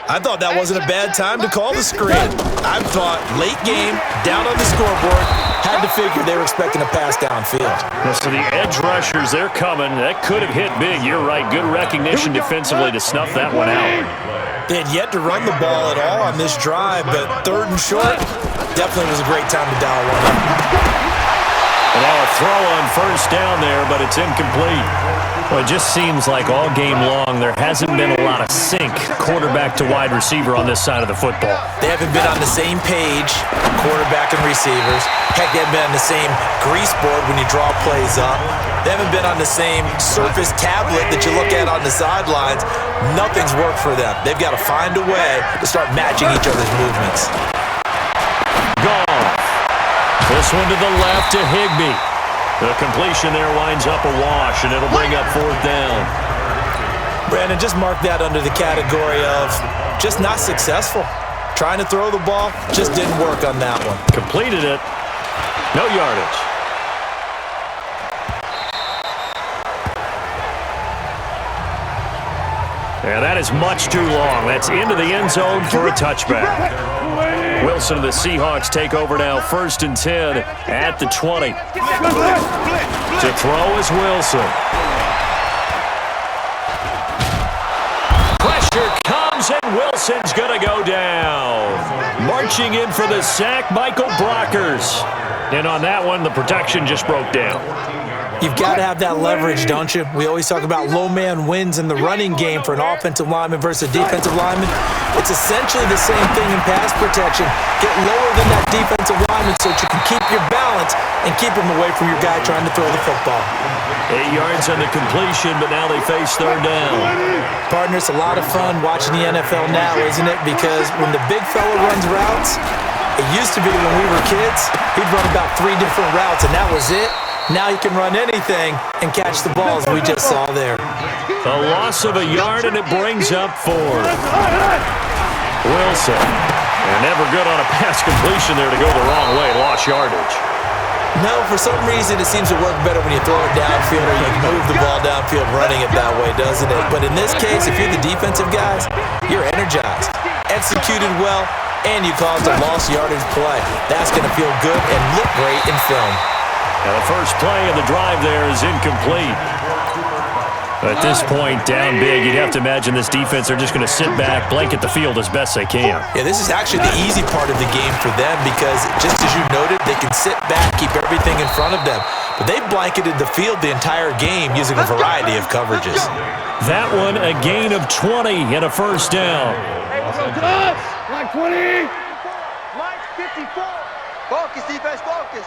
I thought that wasn't a bad time to call the screen. I thought late game, down on the scoreboard, had to figure they were expecting a pass downfield. So the edge rushers, they're coming. That could have hit big. You're right. Good recognition defensively to snuff that one out. They had yet to run the ball at all on this drive, but third and short, definitely was a great time to dial one up. And now a throw on first down there, but it's incomplete. Well, it just seems like all game long there hasn't been a lot of sync quarterback to wide receiver on this side of the football. They haven't been on the same page, quarterback and receivers. Heck, they haven't been on the same grease board when you draw plays up. They haven't been on the same Surface tablet that you look at on the sidelines. Nothing's worked for them. They've got to find a way to start matching each other's movements. Goff. This one to the left to Higbee. The completion there winds up a wash, and it'll bring up fourth down. Brandon, just mark that under the category of just not successful. Trying to throw the ball, just didn't work on that one. Completed it. No yardage. And that is much too long. That's into the end zone for a touchback. Wilson and the Seahawks take over now, 1st and 10 at the 20. To throw is Wilson. Pressure comes, and Wilson's going to go down. Marching in for the sack, Michael Brockers. And on that one, the protection just broke down. You've got to have that leverage, don't you? We always talk about low man wins in the running game for an offensive lineman versus a defensive lineman. It's essentially the same thing in pass protection. Get lower than that defensive lineman so that you can keep your balance and keep him away from your guy trying to throw the football. 8 yards on the completion, but now they face third down. Partner, it's a lot of fun watching the NFL now, isn't it? Because when the big fella runs routes, it used to be when we were kids, he'd run about 3 different routes, and that was it. Now you can run anything and catch the balls we just saw there. A loss of a yard, and it brings up fourth. Wilson. And never good on a pass completion there to go the wrong way. Lost yardage. No, for some reason it seems to work better when you throw it downfield or you can move the ball downfield running it that way, doesn't it? But in this case, if you're the defensive guys, you're energized, executed well, and you caused a lost yardage play. That's going to feel good and look great in film. Now the first play of the drive there is incomplete. At this point, down big, you'd have to imagine this defense, they're just going to sit back, blanket the field as best they can. Yeah, this is actually the easy part of the game for them because, just as you noted, they can sit back, keep everything in front of them. But they blanketed the field the entire game using a variety of coverages. That one, a gain of 20 and a first down. Like 20. Like 54. Focus, defense, focus.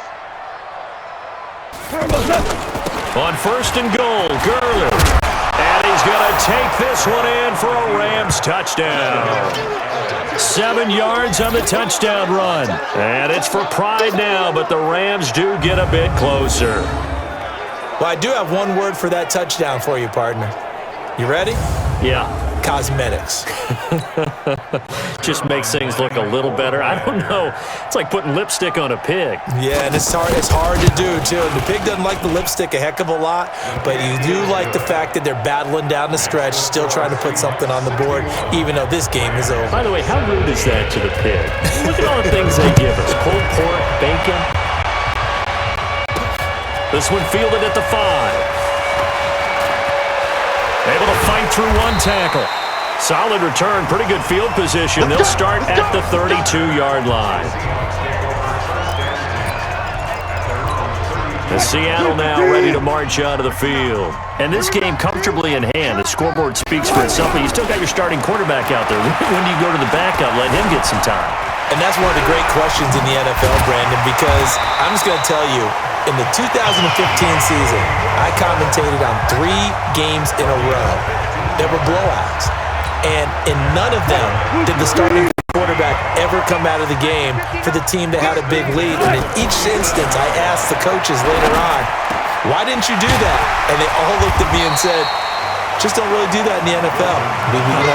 On 1st and goal, Gurley. And he's going to take this one in for a Rams touchdown. 7 yards on the touchdown run. And it's for pride now, but the Rams do get a bit closer. Well, I do have one word for that touchdown for you, partner. You ready? Yeah. Cosmetics. Just makes things look a little better. I don't know. It's like putting lipstick on a pig. Yeah, and it's hard to do, too. The pig doesn't like the lipstick a heck of a lot, but you do like the fact that they're battling down the stretch, still trying to put something on the board, even though this game is over. By the way, how rude is that to the pig? Look at all the things they give us. Pulled pork, bacon. This one fielded at the 5. Able to fight through one tackle. Solid return, pretty good field position. They'll start at the 32-yard line. And Seattle now ready to march out of the field. And this game comfortably in hand. The scoreboard speaks for itself, but you still got your starting quarterback out there. When do you go to the backup? Let him get some time. And that's one of the great questions in the NFL, Brandon, because I'm just going to tell you, in the 2015 season, I commentated on 3 games in a row. There were blowouts. And in none of them did the starting quarterback ever come out of the game for the team that had a big lead. And in each instance, I asked the coaches later on, why didn't you do that? And they all looked at me and said, just don't really do that in the NFL.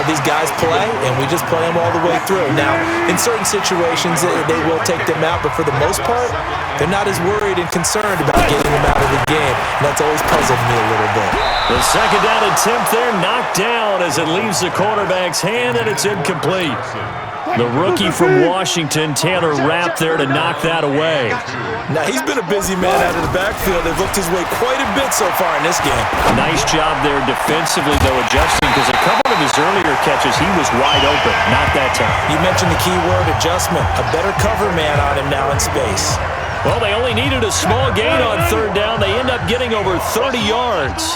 These guys play, and we just play them all the way through. Now, in certain situations, they will take them out, but for the most part, they're not as worried and concerned about getting them out of the game. And that's always puzzled me a little bit. The second down attempt there knocked down as it leaves the quarterback's hand, and it's incomplete. The rookie from Washington, Taylor Rapp, there to knock that away. Now, he's been a busy man out of the backfield. They've looked his way quite a bit so far in this game. Nice job there defensively, though, adjusting, because a couple of his earlier catches, he was wide open. Not that time. You mentioned the key word, adjustment. A better cover man on him now in space. Well, they only needed a small gain on third down. They end up getting over 30 yards.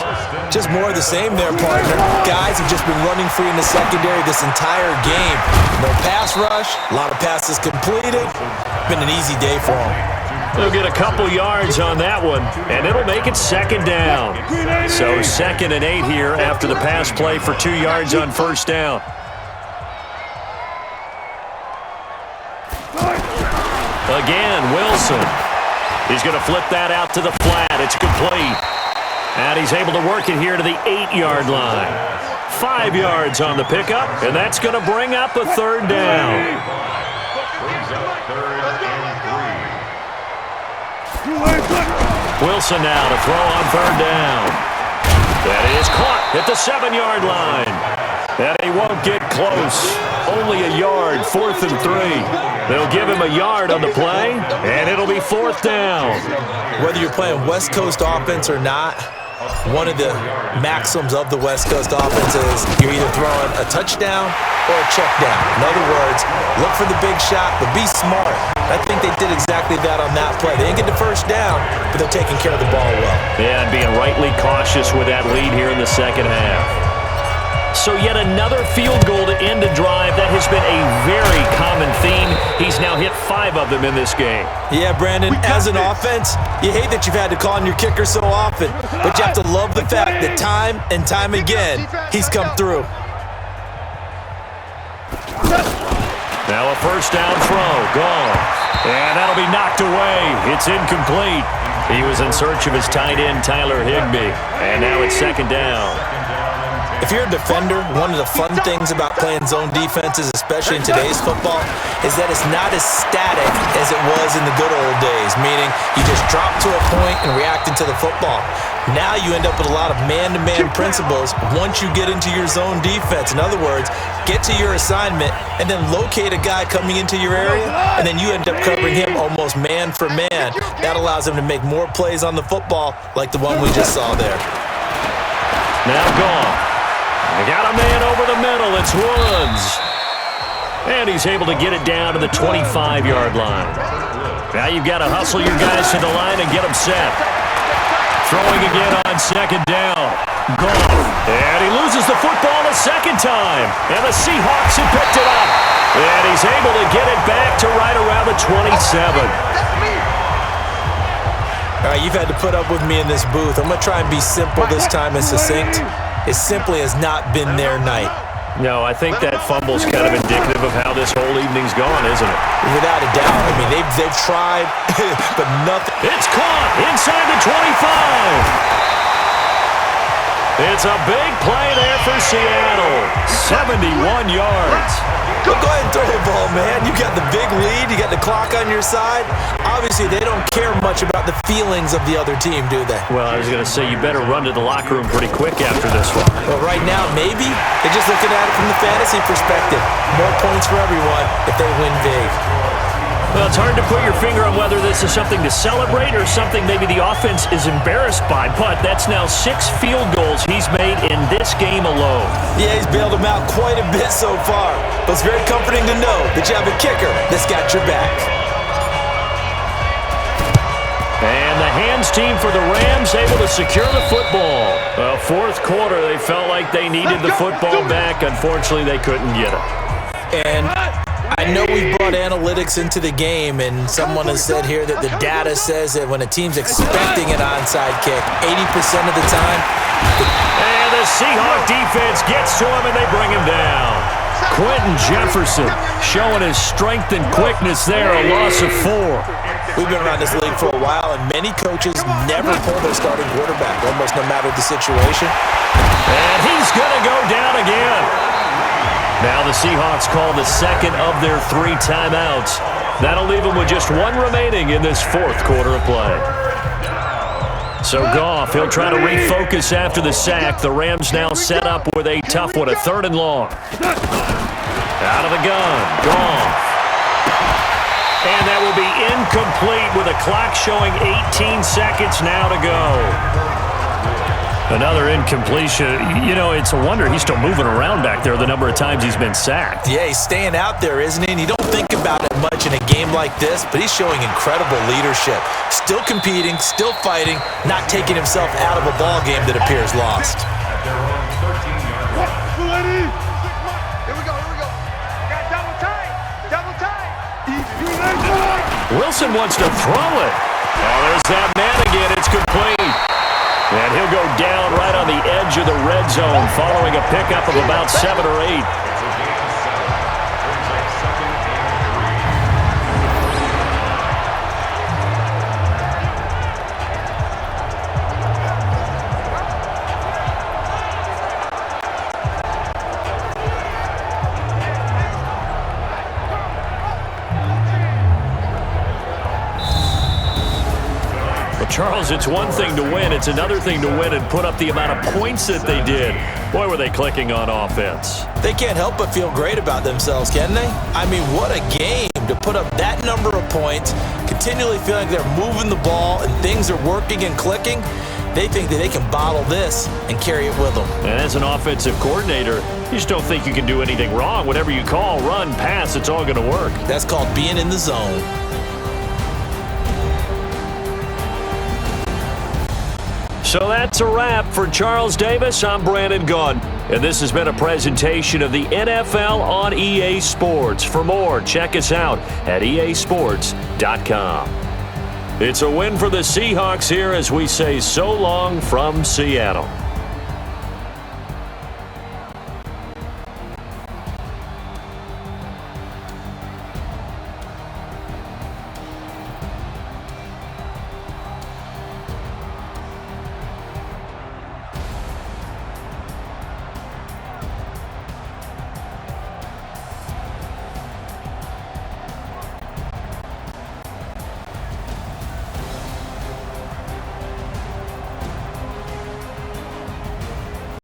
Just more of the same there, partner. Guys have just been running free in the secondary this entire game. No pass rush, a lot of passes completed. Been an easy day for them. They'll get a couple yards on that one, and it'll make it second down. So 2nd and 8 here after the pass play for 2 yards on first down. Again, Wilson. He's going to flip that out to the flat. It's complete. And he's able to work it here to the 8-yard line. 5 yards on the pickup, and that's going to bring up a third down. Wilson now to throw on third down. That is caught at the 7-yard line. And he won't get close. Only a yard, 4th and 3. They'll give him a yard on the play, and it'll be 4th down. Whether you're playing West Coast offense or not, one of the maxims of the West Coast offense is you're either throwing a touchdown or a check down. In other words, look for the big shot, but be smart. I think they did exactly that on that play. They didn't get the first down, but they're taking care of the ball well. Yeah, and being rightly cautious with that lead here in the second half. So yet another field goal to end a drive. That has been a very common theme. He's now hit 5 of them in this game. Yeah, Brandon, as an offense, you hate that you've had to call on your kicker so often, but you have to love the fact that time and time again, he's come through. Now a first down throw. Goff. And that'll be knocked away. It's incomplete. He was in search of his tight end, Tyler Higbee. And now it's second down. If you're a defender, one of the fun things about playing zone defenses, especially in today's football, is that it's not as static as it was in the good old days, meaning you just drop to a point and react into the football. Now you end up with a lot of man-to-man principles once you get into your zone defense. In other words, get to your assignment and then locate a guy coming into your area, and then you end up covering him almost man for man. That allows him to make more plays on the football like the one we just saw there. Now Goff. They got a man over the middle. It's Woods. And he's able to get it down to the 25-yard line. Now you've got to hustle your guys to the line and get them set. Throwing again on second down. Goff. And he loses the football a second time. And the Seahawks have picked it up. And he's able to get it back to right around the 27. All right, you've had to put up with me in this booth. I'm going to try and be simple this time and succinct. It simply has not been their night. No, I think that fumble's kind of indicative of how this whole evening's gone, isn't it? Without a doubt. I mean, they've tried, but nothing. It's caught inside the 25. It's a big play there for Seattle. 71 yards. Well, go ahead and throw the ball, man. You got the big lead. You got the clock on your side. Obviously, they don't care much about the feelings of the other team, do they? Well, I was going to say, you better run to the locker room pretty quick after this one. Well, right now, maybe. They're just looking at it from the fantasy perspective. More points for everyone if they win big. Well, it's hard to put your finger on whether this is something to celebrate or something maybe the offense is embarrassed by, but that's now 6 field goals he's made in this game alone. Yeah, he's bailed them out quite a bit so far, but it's very comforting to know that you have a kicker that's got your back. And the hands team for the Rams able to secure the football. Well, fourth quarter, they felt like they needed the football back. Unfortunately, they couldn't get it. And I know we brought analytics into the game, and someone has said here that the data says that when a team's expecting an onside kick, 80% of the time. And the Seahawks defense gets to him, and they bring him down. Quentin Jefferson showing his strength and quickness there, a loss of 4. We've been around this league for a while, and many coaches never pull their starting quarterback, almost no matter the situation. And he's going to go down again. Now the Seahawks call the second of their 3 timeouts. That'll leave them with just 1 remaining in this fourth quarter of play. So Goff, he'll try to refocus after the sack. The Rams now set up with a tough one, a 3rd and long. Out of the gun, Goff. And that will be incomplete with a clock showing 18 seconds now to go. Another incompletion. You know, it's a wonder he's still moving around back there the number of times he's been sacked. Yeah, he's staying out there, isn't he? And you don't think about it much in a game like this, but he's showing incredible leadership. Still competing, still fighting, not taking himself out of a ball game that appears lost. Wilson wants to throw it. Oh, there's that man again. It's complete. And he'll go down right on the edge of the red zone following a pickup of about 7 or 8. Charles, it's one thing to win. It's another thing to win and put up the amount of points that they did. Boy, were they clicking on offense. They can't help but feel great about themselves, can they? I mean, what a game to put up that number of points, continually feeling they're moving the ball and things are working and clicking. They think that they can bottle this and carry it with them. And as an offensive coordinator, you just don't think you can do anything wrong. Whatever you call, run, pass, it's all going to work. That's called being in the zone. So that's a wrap for Charles Davis. I'm Brandon Gunn, and this has been a presentation of the NFL on EA Sports. For more, check us out at easports.com. It's a win for the Seahawks here as we say so long from Seattle.